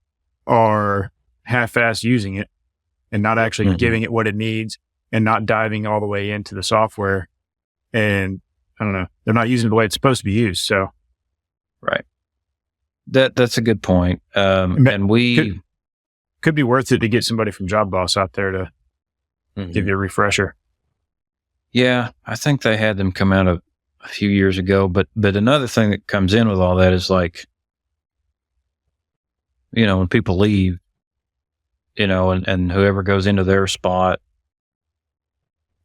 are half-assed using it and not actually giving it what it needs and not diving all the way into the software. And I don't know. They're not using it the way it's supposed to be used. So, right. That's a good point. And we could be worth it to get somebody from Job Boss out there to give you a refresher. Yeah, I think they had them come out a few years ago. But another thing that comes in with all that is like, when people leave, and whoever goes into their spot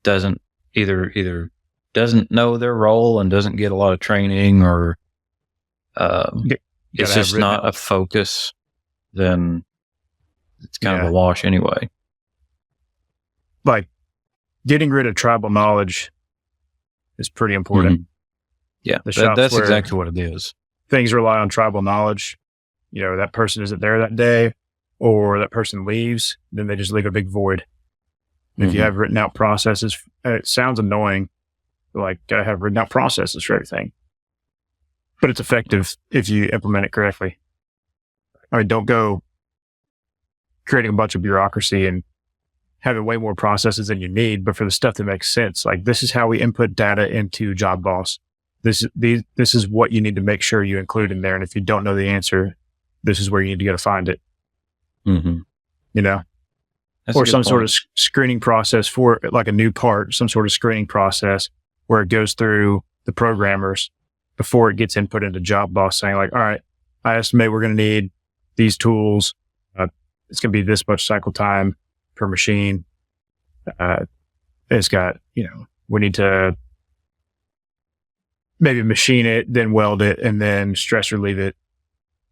doesn't either doesn't know their role and doesn't get a lot of training, or it's just not a focus, then it's kind of a wash anyway. Like getting rid of tribal knowledge is pretty important. Yeah, that's exactly what it is. Things rely on tribal knowledge. That person isn't there that day, or that person leaves, then they just leave a big void. And if you have written out processes, it sounds annoying, like gotta have written out processes for everything. But it's effective if you implement it correctly. I mean, don't go creating a bunch of bureaucracy and having way more processes than you need, but for the stuff that makes sense, like this is how we input data into Job Boss. This is what you need to make sure you include in there. And if you don't know the answer, this is where you need to go to find it. That's or some sort of screening process for like a new part, some sort of screening process where it goes through the programmers before it gets input into Job Boss, saying like, all right, I estimate we're going to need these tools. It's going to be this much cycle time per machine. It's got, we need to maybe machine it, then weld it, and then stress relieve it,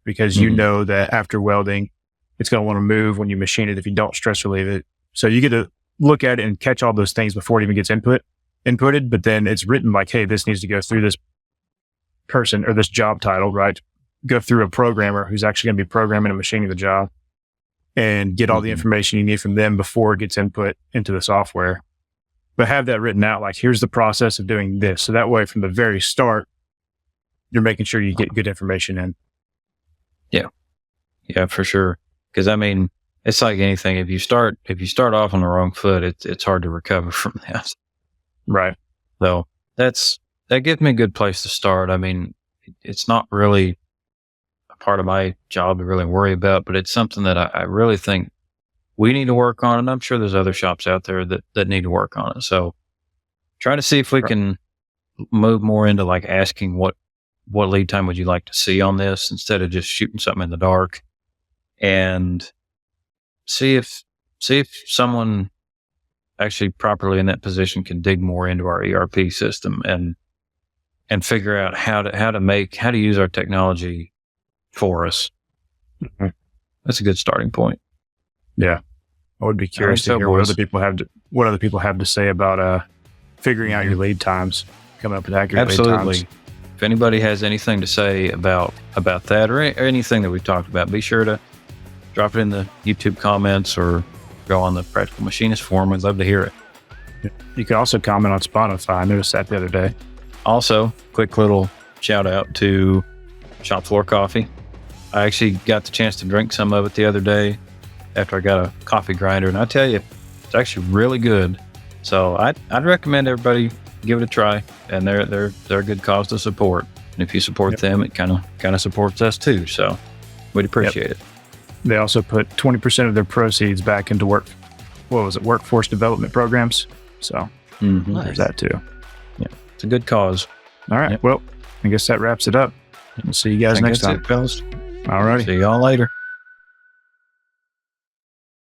because you know that after welding, it's going to want to move when you machine it if you don't stress relieve it. So you get to look at it and catch all those things before it even gets inputted, but then it's written like, hey, this needs to go through this person or this job title, right? Go through a programmer who's actually going to be programming and machining the job, and get all the information you need from them before it gets input into the software. But have that written out, like, here's the process of doing this. So that way, from the very start, you're making sure you get good information in. Yeah, for sure. Because I mean, it's like anything. If you start off on the wrong foot, it's hard to recover from that. Right. So that gives me a good place to start. I mean, it's not really a part of my job to really worry about, but it's something that I really think we need to work on. And I'm sure there's other shops out there that need to work on it. So try to see if we can move more into like asking what lead time would you like to see on this, instead of just shooting something in the dark, and see if someone actually properly in that position can dig more into our ERP system and figure out how to use our technology for us. That's a good starting point. Yeah. I would be curious to hear what other people have to say about figuring out your lead times, coming up with accurate lead times. Absolutely. If anybody has anything to say about that or anything that we've talked about, be sure to drop it in the YouTube comments or go on the Practical Machinist forum. I'd love to hear it. You can also comment on Spotify. I noticed that the other day. Also, quick little shout out to Shopfloor Coffee. I actually got the chance to drink some of it the other day after I got a coffee grinder, and I tell you, it's actually really good. So I'd recommend everybody give it a try, and they're a good cause to support. And if you support them, it kind of supports us too. So we'd appreciate it. They also put 20% of their proceeds back into workforce development programs. So there's that too. Yeah, it's a good cause. All right. Yep. Well, I guess that wraps it up. We'll see you guys next time. That's it, fellas. All righty. See y'all later.